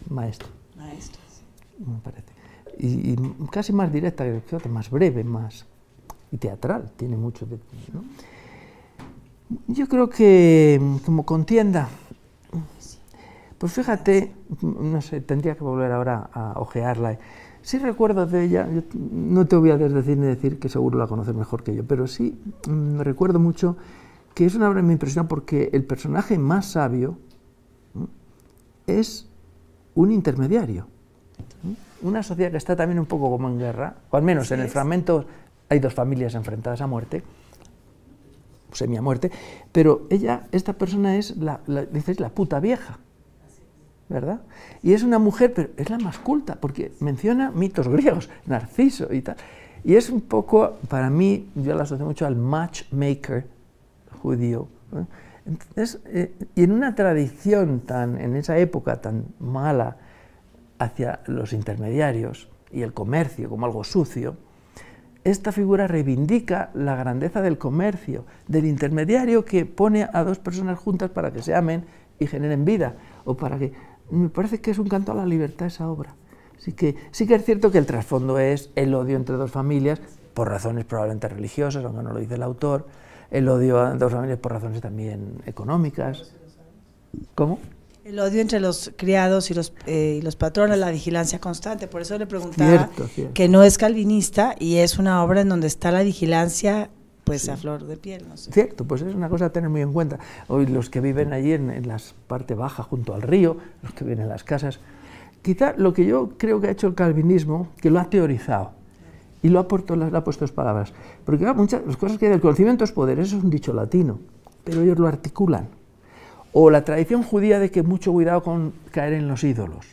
maestra. Maestra, sí. Me parece. Y casi más directa que el Quijote, más breve, más y teatral, tiene mucho de... ¿no? Yo creo que como contienda, pues fíjate, no sé, tendría que volver ahora a ojearla. Sí recuerdo de ella, yo no te voy a desdecir ni decir que seguro la conoces mejor que yo, pero sí recuerdo mucho que es una obra que me impresiona porque el personaje más sabio es un intermediario. Una sociedad que está también un poco como en guerra, o al menos en el fragmento hay dos familias enfrentadas a muerte, semi-a-muerte, pero esta persona es la puta vieja, ¿verdad? Y es una mujer, pero es la más culta, porque menciona mitos griegos, Narciso y tal, y es un poco, para mí, yo la asocio mucho al matchmaker judío, ¿eh? Entonces, y en una tradición en esa época tan mala hacia los intermediarios y el comercio como algo sucio, esta figura reivindica la grandeza del comercio, del intermediario que pone a dos personas juntas para que se amen y generen vida, o para que... Me parece que es un canto a la libertad esa obra. Así que sí que es cierto que el trasfondo es el odio entre dos familias, por razones probablemente religiosas, aunque no lo dice el autor, el odio entre dos familias por razones también económicas. ¿Cómo? El odio entre los criados y los patrones, la vigilancia constante. Por eso le preguntaba cierto. Que no es calvinista y es una obra en donde está la vigilancia pues sí, a flor de piel. No sé. Cierto, pues es una cosa a tener muy en cuenta. Hoy los que viven allí en la parte baja, junto al río, los que viven en las casas, quizá lo que yo creo que ha hecho el calvinismo, que lo ha teorizado y le ha puesto dos palabras. Porque muchas las cosas que hay del conocimiento es poder, eso es un dicho latino, pero ellos lo articulan. O la tradición judía de que mucho cuidado con caer en los ídolos,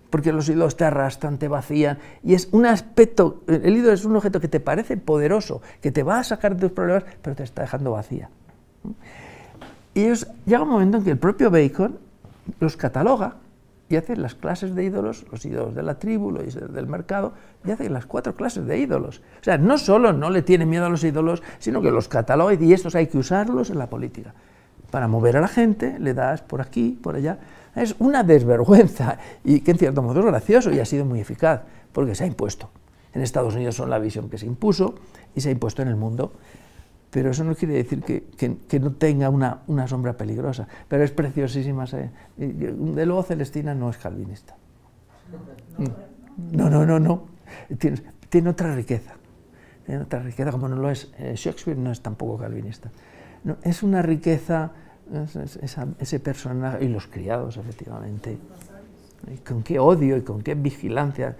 porque los ídolos te arrastran, te vacían, y es un aspecto, el ídolo es un objeto que te parece poderoso, que te va a sacar de tus problemas, pero te está dejando vacía. Y llega un momento en que el propio Bacon los cataloga y hace las clases de ídolos, los ídolos de la tribu, los ídolos del mercado, y hace las 4 clases de ídolos. O sea, no solo no le tiene miedo a los ídolos, sino que los cataloga y estos hay que usarlos en la política. Para mover a la gente, le das por aquí, por allá. Es una desvergüenza y que en cierto modo es gracioso y ha sido muy eficaz, porque se ha impuesto. En Estados Unidos son la visión que se impuso y se ha impuesto en el mundo, pero eso no quiere decir que no tenga una sombra peligrosa, pero es preciosísima. De luego Celestina no es calvinista. No. Tiene otra riqueza. Tiene otra riqueza, como no lo es Shakespeare, no es tampoco calvinista. No, es una riqueza, ese personaje, y los criados, efectivamente, y con qué odio y con qué vigilancia.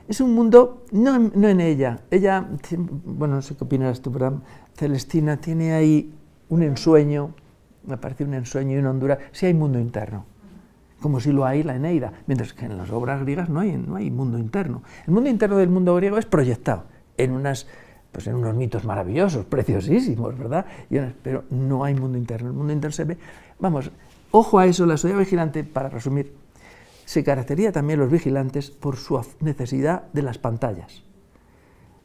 Es un mundo, no en ella, bueno, no sé qué opinarás tú, ¿verdad? Celestina tiene ahí un ensueño, me parece un ensueño y una hondura, sí hay mundo interno, como si lo hay la Eneida, mientras que en las obras griegas no hay mundo interno. El mundo interno del mundo griego es proyectado en unos mitos maravillosos, preciosísimos, ¿verdad? Pero no hay mundo interno. El mundo interno se ve. Vamos, ojo a eso, la sociedad vigilante, para resumir, se caracteriza también los vigilantes por su necesidad de las pantallas.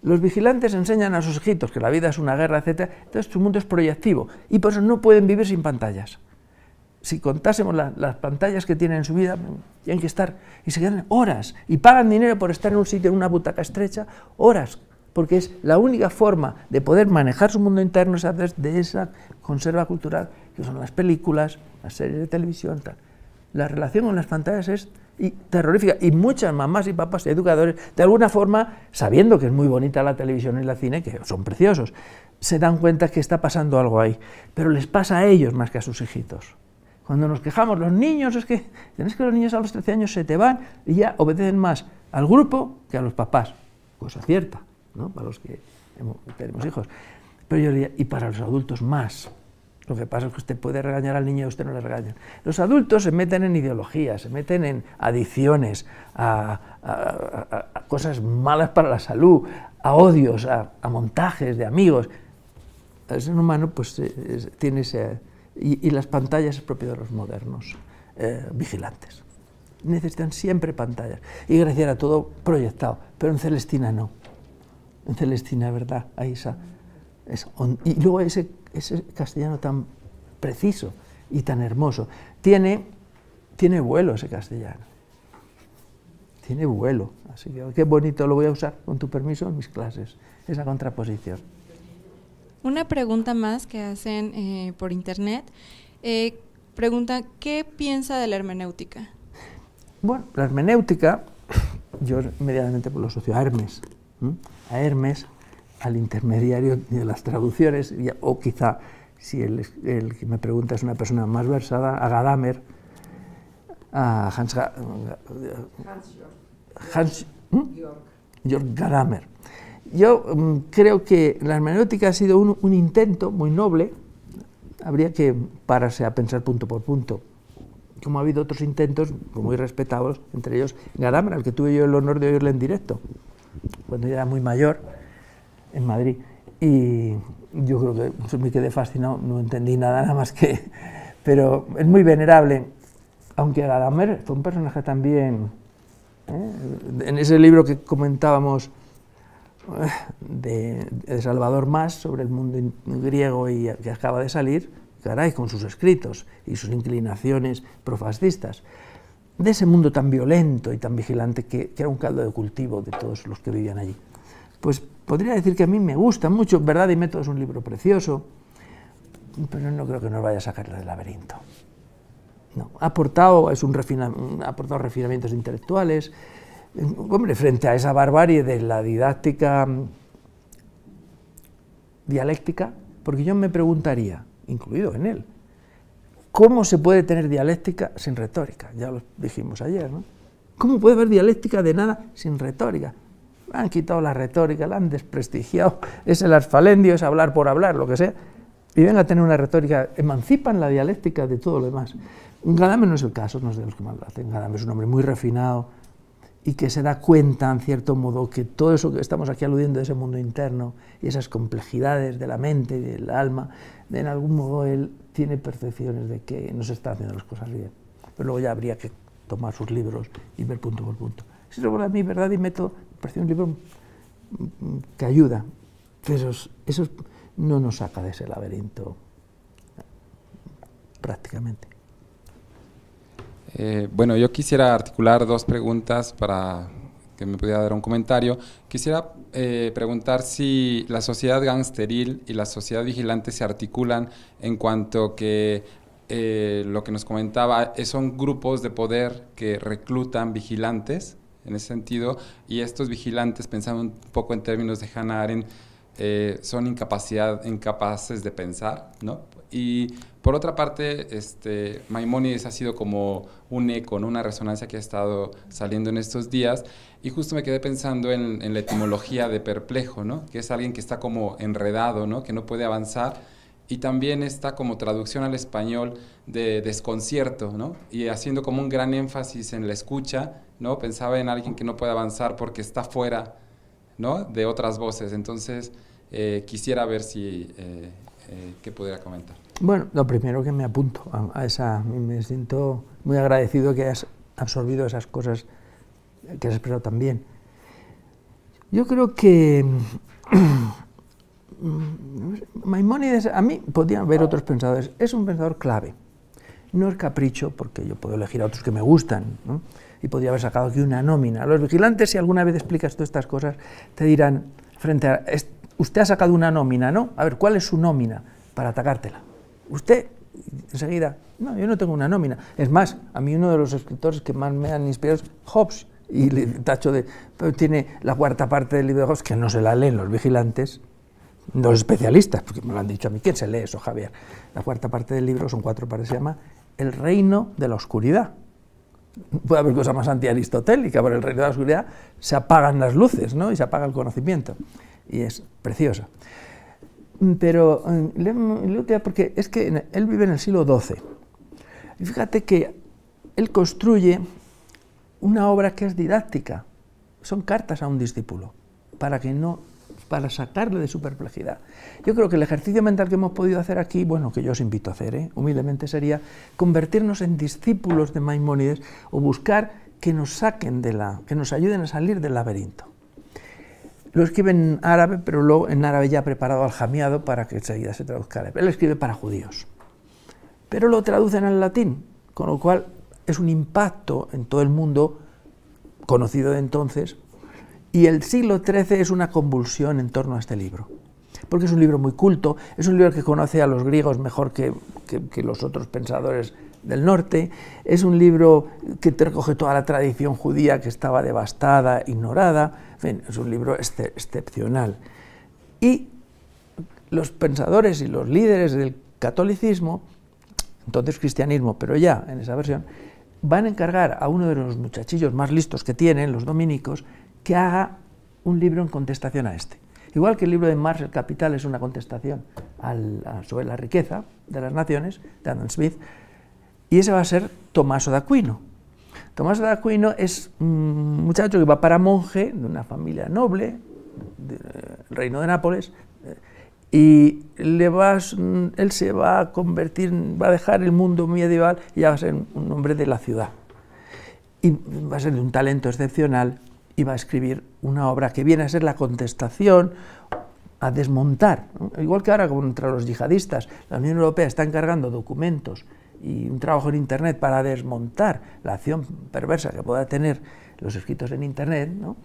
Los vigilantes enseñan a sus hijitos que la vida es una guerra, etc. Entonces su mundo es proyectivo y por eso no pueden vivir sin pantallas. Si contásemos las pantallas que tienen en su vida, tienen que estar y se quedan horas y pagan dinero por estar en un sitio, en una butaca estrecha, horas, porque es la única forma de poder manejar su mundo interno es a través de esa conserva cultural que son las películas, las series de televisión, tal. La relación con las pantallas es terrorífica y muchas mamás y papás y educadores, de alguna forma, sabiendo que es muy bonita la televisión y el cine, que son preciosos, se dan cuenta que está pasando algo ahí, pero les pasa a ellos más que a sus hijitos. Cuando nos quejamos, los niños, es que los niños a los 13 años se te van y ya obedecen más al grupo que a los papás. Cosa cierta, ¿no? Para los que tenemos hijos. Pero yo diría, y para los adultos más. Lo que pasa es que usted puede regañar al niño y usted no le regaña. Los adultos se meten en ideologías, se meten en adicciones, a cosas malas para la salud, a odios, a montajes de amigos. El ser humano pues tiene ese... Y las pantallas es propio de los modernos vigilantes. Necesitan siempre pantallas. Y Grecia era todo proyectado, pero en Celestina no. En Celestina, ¿verdad? Ahí y luego ese castellano tan preciso y tan hermoso. Tiene vuelo ese castellano. Tiene vuelo. Así que qué bonito, lo voy a usar, con tu permiso, en mis clases. Esa contraposición. Una pregunta más que hacen por internet. Pregunta, ¿qué piensa de la hermenéutica? Bueno, la hermenéutica, yo inmediatamente lo asocio a Hermes. A Hermes, al intermediario de las traducciones, o quizá, si el que me pregunta es una persona más versada, a Gadamer, a Georg Gadamer. Yo creo que la hermenéutica ha sido un intento muy noble, habría que pararse a pensar punto por punto, como ha habido otros intentos muy respetados, entre ellos Gadamer, al que tuve yo el honor de oírle en directo, cuando yo era muy mayor, en Madrid, y yo creo que me quedé fascinado, no entendí nada más que... Pero es muy venerable, aunque Gadamer fue un personaje también, en ese libro que comentábamos, de Salvador Mas, sobre el mundo griego y que acaba de salir, caray, con sus escritos y sus inclinaciones profascistas, de ese mundo tan violento y tan vigilante que era un caldo de cultivo de todos los que vivían allí. Pues podría decir que a mí me gusta mucho, Verdad y Método es un libro precioso, pero no creo que nos vaya a sacar del laberinto. No, ha aportado refinamientos intelectuales. Hombre, frente a esa barbarie de la didáctica dialéctica, porque yo me preguntaría, incluido en él, ¿cómo se puede tener dialéctica sin retórica? Ya lo dijimos ayer, ¿no? ¿Cómo puede haber dialéctica de nada sin retórica? Han quitado la retórica, la han desprestigiado, es el asfalendio, es hablar por hablar, lo que sea, y ven a tener una retórica, emancipan la dialéctica de todo lo demás. Gadamer no es el caso, no es de los que más lo hacen. Gadamer es un hombre muy refinado y que se da cuenta, en cierto modo, que todo eso que estamos aquí aludiendo de ese mundo interno y esas complejidades de la mente y del alma, en algún modo él tiene percepciones de que no se están haciendo las cosas bien. Pero luego ya habría que tomar sus libros y ver punto por punto. Si recuerda a mí, Verdad y Método, me pareció un libro que ayuda, pero eso no nos saca de ese laberinto prácticamente. Bueno, yo quisiera articular dos preguntas para que me pudiera dar un comentario. Quisiera preguntar si la sociedad gangsteril y la sociedad vigilante se articulan en cuanto que lo que nos comentaba son grupos de poder que reclutan vigilantes, en ese sentido, y estos vigilantes, pensando un poco en términos de Hannah Arendt, son incapaces de pensar, ¿no? Y por otra parte, Maimónides ha sido como un eco, ¿no? Una resonancia que ha estado saliendo en estos días, y justo me quedé pensando en la etimología de perplejo, ¿no? Que es alguien que está como enredado, ¿no? Que no puede avanzar, y también esta como traducción al español de desconcierto, ¿no? Y haciendo como un gran énfasis en la escucha, ¿no? Pensaba en alguien que no puede avanzar porque está fuera, ¿no? De otras voces. Entonces, quisiera ver si qué pudiera comentar. Bueno, lo primero que me apunto a esa, me siento muy agradecido que hayas absorbido esas cosas que has expresado también. Yo creo que Maimónides, a mí podrían haber otros pensadores, es un pensador clave. No es capricho, porque yo puedo elegir a otros que me gustan, ¿no? Y podría haber sacado aquí una nómina. Los vigilantes, si alguna vez explicas todas estas cosas, te dirán, frente a, usted ha sacado una nómina, ¿no? A ver, ¿cuál es su nómina para atacártela? Usted, enseguida, no, yo no tengo una nómina. Es más, a mí uno de los escritores que más me han inspirado es Hobbes, y le tacho de, pero tiene la cuarta parte del libro de Hobbes que no se la leen los vigilantes, los especialistas, porque me lo han dicho a mí. ¿Quién se lee eso, Javier? La cuarta parte del libro, son 4 partes, se llama El reino de la oscuridad. Puede haber cosa más antiaristotélica, pero el reino de la oscuridad se apagan las luces, ¿no? Y se apaga el conocimiento, y es preciosa. Pero porque es que él vive en el siglo XII, y fíjate que él construye una obra que es didáctica, son cartas a un discípulo, para sacarle de su perplejidad. Yo creo que el ejercicio mental que hemos podido hacer aquí, bueno, que yo os invito a hacer, humildemente, sería convertirnos en discípulos de Maimónides o buscar que nos saquen que nos ayuden a salir del laberinto. Lo escribe en árabe, pero luego en árabe ya preparado aljamiado para que enseguida se traduzca árabe. Él escribe para judíos, pero lo traducen al latín, con lo cual es un impacto en todo el mundo conocido de entonces, y el siglo XIII es una convulsión en torno a este libro, porque es un libro muy culto, es un libro que conoce a los griegos mejor que los otros pensadores del norte, es un libro que te recoge toda la tradición judía que estaba devastada, ignorada, en fin, es un libro excepcional. Y los pensadores y los líderes del catolicismo, entonces cristianismo, pero ya en esa versión, van a encargar a uno de los muchachillos más listos que tienen, los dominicos, que haga un libro en contestación a este. Igual que el libro de Marx, El Capital, es una contestación sobre la riqueza de las naciones, de Adam Smith, y ese va a ser Tommaso d'Aquino. Tommaso d'Aquino es un muchacho que va para monje de una familia noble, del reino de Nápoles, y él se va a convertir, va a dejar el mundo medieval y ya va a ser un hombre de la ciudad. Y va a ser de un talento excepcional y va a escribir una obra que viene a ser la contestación, a desmontar, ¿no? Igual que ahora contra los yihadistas, la Unión Europea está encargando documentos y un trabajo en Internet para desmontar la acción perversa que pueda tener los escritos en Internet, ¿no?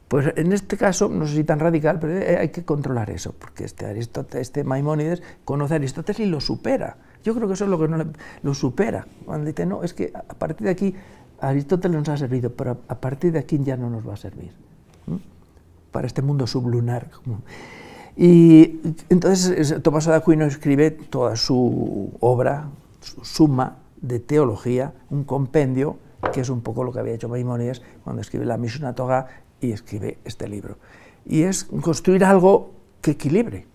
Pues en este caso, no sé si tan radical, pero hay que controlar eso, porque este Maimónides conoce a Aristóteles y lo supera. Yo creo que eso es lo que no lo supera. Cuando dice, no, es que a partir de aquí Aristóteles nos ha servido, pero a partir de aquí ya no nos va a servir, ¿no? Para este mundo sublunar. Y entonces Tommaso d'Aquino escribe toda su obra, su suma de teología, un compendio, que es un poco lo que había hecho Maimónides cuando escribe la Mishnah Torah y escribe este libro. Y es construir algo que equilibre.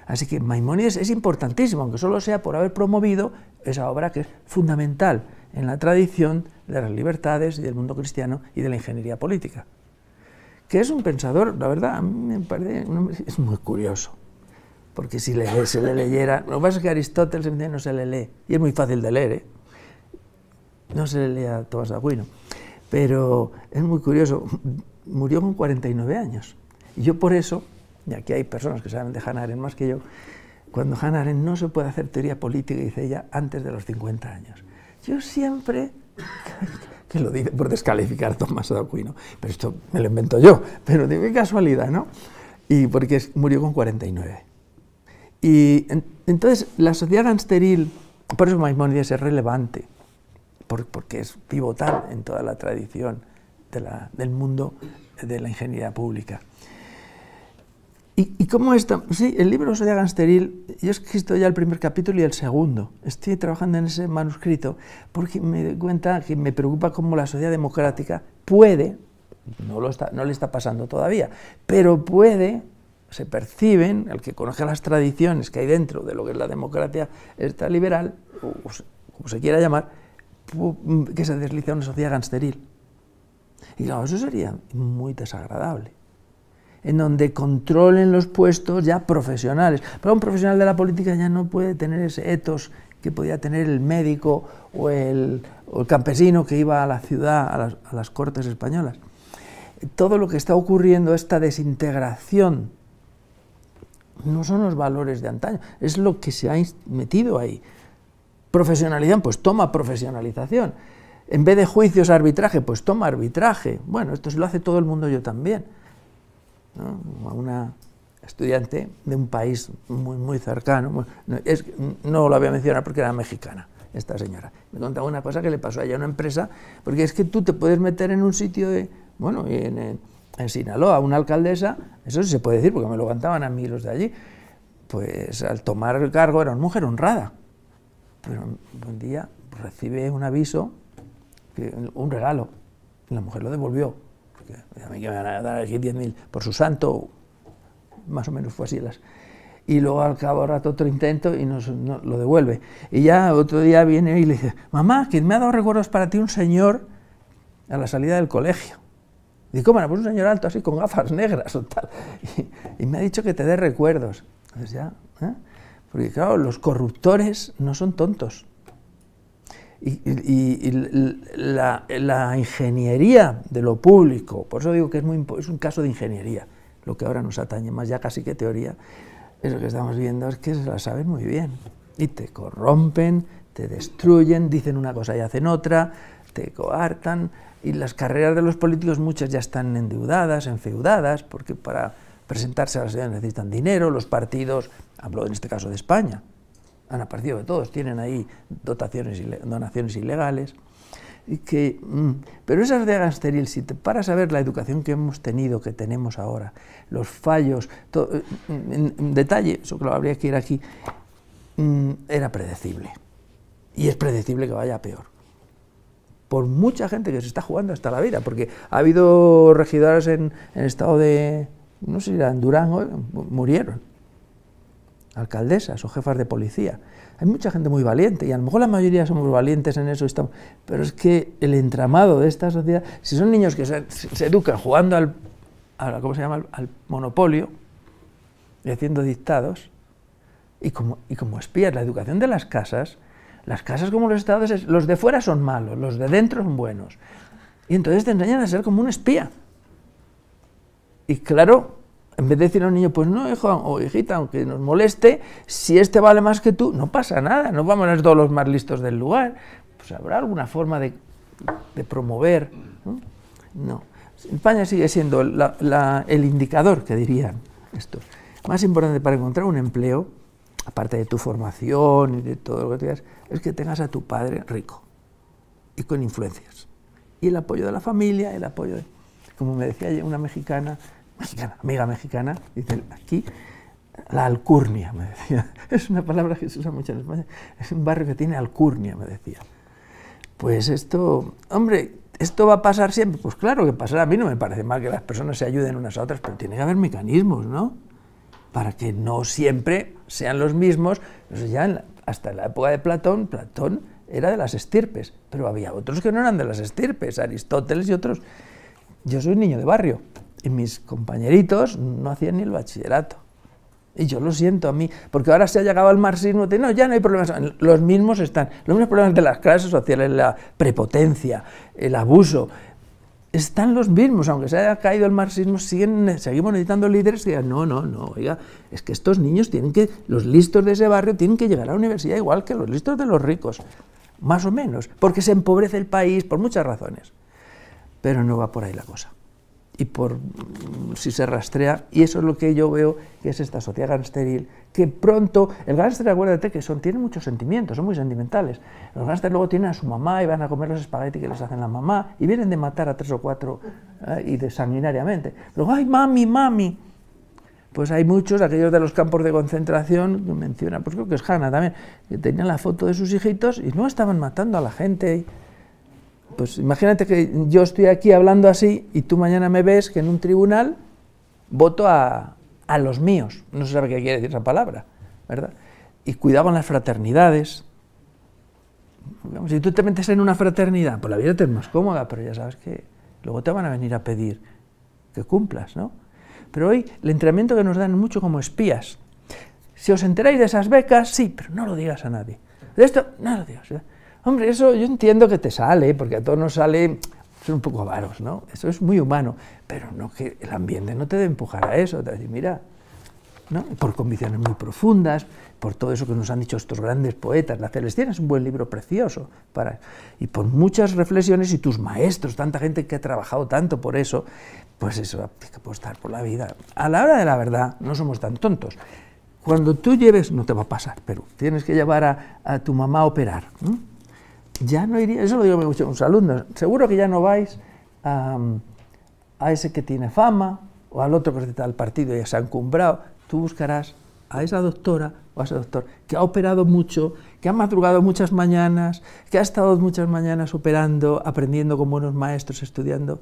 Así que Maimónides es importantísimo, aunque solo sea por haber promovido esa obra que es fundamental en la tradición de las libertades y del mundo cristiano y de la ingeniería política. Que es un pensador, la verdad, a mí me parece, es muy curioso, porque si se le leyera, lo que pasa es que Aristóteles no se le lee, y es muy fácil de leer, ¿eh? No se le lee a Tommaso d'Aquino, pero es muy curioso, murió con 49 años, y yo por eso, y aquí hay personas que saben de Hannah Arendt más que yo, cuando Hannah Arendt no se puede hacer teoría política, dice ella, antes de los 50 años. Yo siempre, que lo dice por descalificar a Tommaso d'Aquino, pero esto me lo invento yo, pero de qué casualidad, ¿no? Y porque murió con 49. Y entonces la sociedad gangsteril, por eso Maimónides es relevante, porque es pivotal en toda la tradición del mundo de la ingeniería pública. ¿Y cómo está? Sí, el libro Sociedad Gangsteril, yo he escrito ya el primer capítulo y el segundo. Estoy trabajando en ese manuscrito porque me doy cuenta que me preocupa cómo la sociedad democrática puede, no le está pasando todavía, pero puede se perciben, el que conozca las tradiciones que hay dentro de lo que es la democracia esta liberal, o como se quiera llamar, que se desliza a una sociedad gangsteril. Y claro, eso sería muy desagradable, en donde controlen los puestos ya profesionales. Pero un profesional de la política ya no puede tener ese ethos que podía tener el médico o el campesino que iba a la ciudad, a las cortes españolas. Todo lo que está ocurriendo, esta desintegración, no son los valores de antaño, es lo que se ha metido ahí. Profesionalización, pues toma profesionalización. En vez de juicios, arbitraje, pues toma arbitraje. Bueno, esto se lo hace todo el mundo, yo también, ¿no? A una estudiante de un país muy, muy cercano, no la voy a mencionar porque era mexicana, esta señora. Me contaba una cosa que le pasó a ella a una empresa, porque es que tú te puedes meter en un sitio de, bueno, en Sinaloa, una alcaldesa, eso sí se puede decir, porque me lo contaban a mí los de allí, pues al tomar el cargo era una mujer honrada, pero un día recibe un aviso, un regalo, y la mujer lo devolvió, porque a mí que me van a dar aquí 10.000 por su santo, más o menos fue así. Y luego al cabo de rato otro intento y no lo devuelve. Y ya otro día viene y le dice, mamá, que me ha dado recuerdos para ti un señor a la salida del colegio. Y dice, ¿cómo era? Pues un señor alto así con gafas negras o tal. Y me ha dicho que te dé recuerdos. Entonces ya, porque claro, los corruptores no son tontos. Y la ingeniería de lo público, por eso digo que es un caso de ingeniería, lo que ahora nos atañe más ya casi que teoría, es lo que estamos viendo, es que se la saben muy bien, y te corrompen, te destruyen, dicen una cosa y hacen otra, te coartan, y las carreras de los políticos muchas ya están endeudadas, enfeudadas, porque para presentarse a la sociedad necesitan dinero, los partidos, hablo en este caso de España, han aparecido de todos, tienen ahí donaciones ilegales, pero esa sociedad gangsteril, si te paras a ver la educación que hemos tenido, que tenemos ahora, los fallos, en detalle, eso que lo habría que ir aquí, era predecible, y es predecible que vaya peor, por mucha gente que se está jugando hasta la vida, porque ha habido regidoras en el estado de, no sé si era en Durango, murieron, alcaldesas o jefas de policía. Hay mucha gente muy valiente y a lo mejor la mayoría somos valientes en eso, pero es que el entramado de esta sociedad, si son niños que se educan jugando ¿cómo se llama? Al monopolio y haciendo dictados, y como espías, la educación de las casas como los estados, los de fuera son malos, los de dentro son buenos, y entonces te enseñan a ser como un espía. Y claro, en vez de decir a un niño, pues no, hijo o hijita, aunque nos moleste, si este vale más que tú, no pasa nada, no vamos a ser todos los más listos del lugar, pues habrá alguna forma de promover, ¿no? No. España sigue siendo el indicador, que dirían estos, más importante para encontrar un empleo, aparte de tu formación y de todo lo que te digas, es que tengas a tu padre rico y con influencias, y el apoyo de la familia, el apoyo de, como me decía una amiga mexicana, dice aquí, la alcurnia, me decía. Es una palabra que se usa mucho en España. Es un barrio que tiene alcurnia, me decía. Pues esto, hombre, ¿esto va a pasar siempre? Pues claro que pasará. A mí no me parece mal que las personas se ayuden unas a otras, pero tiene que haber mecanismos, ¿no? Para que no siempre sean los mismos. Entonces ya hasta en la época de Platón era de las estirpes, pero había otros que no eran de las estirpes, Aristóteles y otros. Yo soy niño de barrio. Y mis compañeritos no hacían ni el bachillerato. Y yo lo siento a mí, porque ahora se ha llegado al marxismo, no, ya no hay problemas, los mismos están, los mismos problemas de las clases sociales, la prepotencia, el abuso, están los mismos, aunque se haya caído el marxismo, seguimos necesitando líderes que digan, no, oiga, es que estos niños los listos de ese barrio tienen que llegar a la universidad igual que los listos de los ricos, más o menos, porque se empobrece el país por muchas razones, pero no va por ahí la cosa. Y si se rastrea, y eso es lo que yo veo que es esta sociedad gangsteril, que pronto, el gángster, acuérdate que tienen muchos sentimientos, son muy sentimentales. Los gángsters luego tienen a su mamá y van a comer los espaguetis que les hacen la mamá, y vienen de matar a 3 o 4 y de sanguinariamente. Luego, ¡ay, mami! Pues hay muchos, aquellos de los campos de concentración, que menciona, pues creo que es Hanna también, que tenían la foto de sus hijitos y no estaban matando a la gente. Pues imagínate que yo estoy aquí hablando así y tú mañana me ves que en un tribunal voto a a los míos. No se sabe qué quiere decir esa palabra, ¿verdad? Y cuidado con las fraternidades. Digamos, si tú te metes en una fraternidad, pues la vida te es más cómoda, pero ya sabes que luego te van a venir a pedir que cumplas, ¿no? Pero hoy el entrenamiento que nos dan es mucho como espías. Si os enteráis de esas becas, sí, pero no lo digas a nadie. De esto, no lo digas. Hombre, eso yo entiendo que te sale, porque a todos nos sale, son un poco avaros, ¿no? Eso es muy humano, pero no, que el ambiente no te debe empujar a eso, te debe decir, mira, ¿no? Por convicciones muy profundas, por todo eso que nos han dicho estos grandes poetas. La Celestina es un buen libro precioso, y por muchas reflexiones, y tus maestros, tanta gente que ha trabajado tanto por eso, pues eso, hay que apostar por la vida. A la hora de la verdad, no somos tan tontos. Cuando tú lleves, no te va a pasar, pero tienes que llevar a tu mamá a operar, ¿no? Ya no iría, eso lo digo mucho a mis alumnos, seguro que ya no vais a ese que tiene fama, o al otro que es de tal partido y ya se ha encumbrado. Tú buscarás a esa doctora o a ese doctor que ha operado mucho, que ha madrugado muchas mañanas, que ha estado muchas mañanas operando, aprendiendo con buenos maestros, estudiando,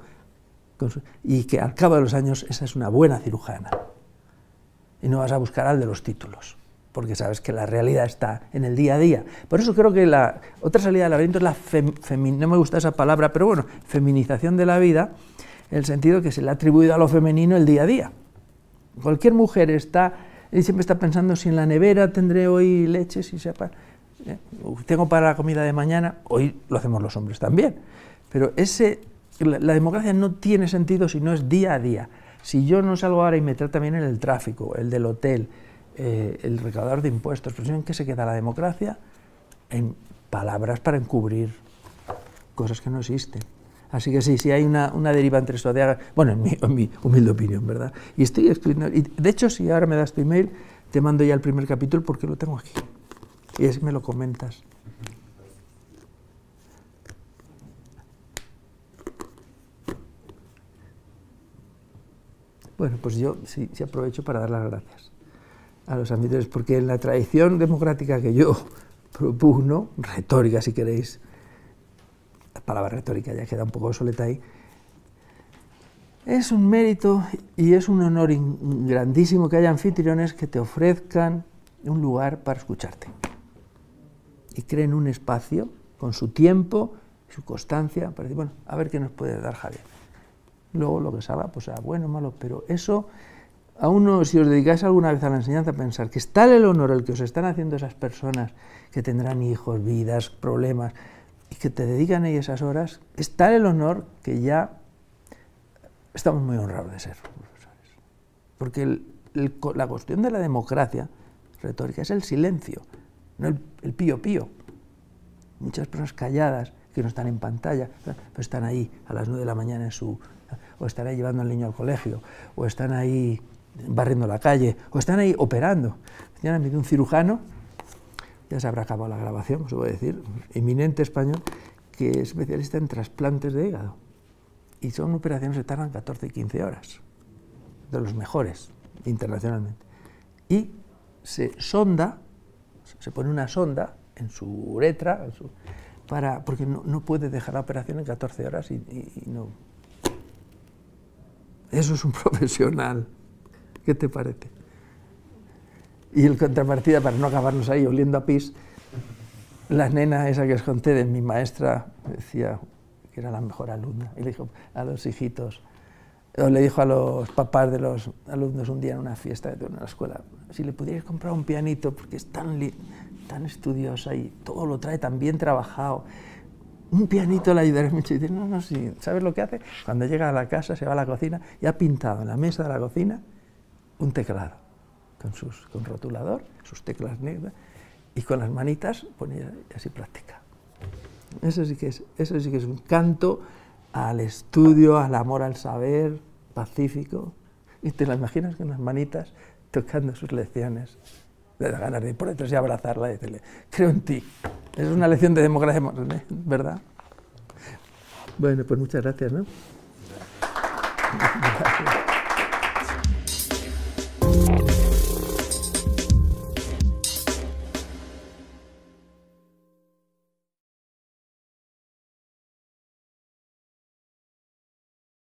y que al cabo de los años esa es una buena cirujana. Y no vas a buscar al de los títulos, porque sabes que la realidad está en el día a día. Por eso creo que la otra salida del laberinto es la no me gusta esa palabra, pero bueno, feminización de la vida, en el sentido que se le ha atribuido a lo femenino el día a día. Cualquier mujer siempre está pensando si en la nevera tendré hoy leche, si tengo para la comida de mañana. Hoy lo hacemos los hombres también, pero la democracia no tiene sentido si no es día a día. Si yo no salgo ahora y me trata bien en el tráfico, el del hotel, el recaudador de impuestos, pues ¿en qué se queda la democracia? En palabras para encubrir cosas que no existen. Así que sí hay una deriva entre esto de... Bueno, en mi humilde opinión, ¿verdad? Y estoy escribiendo... Y de hecho, si ahora me das tu email, te mando ya el primer capítulo porque lo tengo aquí. Y así me lo comentas. Bueno, pues yo sí aprovecho para dar las gracias a los anfitriones, porque en la tradición democrática que yo propugno, retórica si queréis, la palabra retórica ya queda un poco obsoleta ahí, es un mérito y es un honor grandísimo que haya anfitriones que te ofrezcan un lugar para escucharte y creen un espacio con su tiempo, su constancia, para decir, bueno, a ver qué nos puede dar Javier. Luego lo que salga, pues será bueno o malo, pero eso, a uno, si os dedicáis alguna vez a la enseñanza, a pensar que es tal el honor el que os están haciendo esas personas que tendrán hijos, vidas, problemas, y que te dedican ahí esas horas, es tal el honor que ya estamos muy honrados de ser profesores. Porque la cuestión de la democracia retórica es el silencio, no el pío pío. Muchas personas calladas que no están en pantalla, pero están ahí a las 9 de la mañana o están ahí llevando al niño al colegio, o están ahí barriendo la calle, o están ahí operando. Mañana me dio un cirujano, ya se habrá acabado la grabación, os voy a decir, eminente español, que es especialista en trasplantes de hígado. Y son operaciones que tardan 14 y 15 horas, de los mejores internacionalmente. Y se pone una sonda en su uretra, porque no puede dejar la operación en 14 horas y no. Eso es un profesional. ¿Qué te parece? Y el contrapartida, para no acabarnos ahí oliendo a pis, la nena esa que os conté de mi maestra, decía que era la mejor alumna, y le dijo a los hijitos, o le dijo a los papás de los alumnos un día en una fiesta que tuvo en la escuela, si le pudierais comprar un pianito, porque es tan estudiosa y todo lo trae tan bien trabajado, un pianito le ayudaría mucho. Y dice, no, sí, ¿sabes lo que hace? Cuando llega a la casa, se va a la cocina y ha pintado en la mesa de la cocina un teclado con rotulador, sus teclas negras, y con las manitas ponía y así practica. Eso sí que es un canto al estudio, al amor al saber, pacífico. Y te la imaginas con las manitas tocando sus lecciones. Le da ganas de ir por detrás y abrazarla y decirle, creo en ti. Es una lección de democracia, ¿verdad? Bueno, pues muchas gracias, ¿no? Gracias.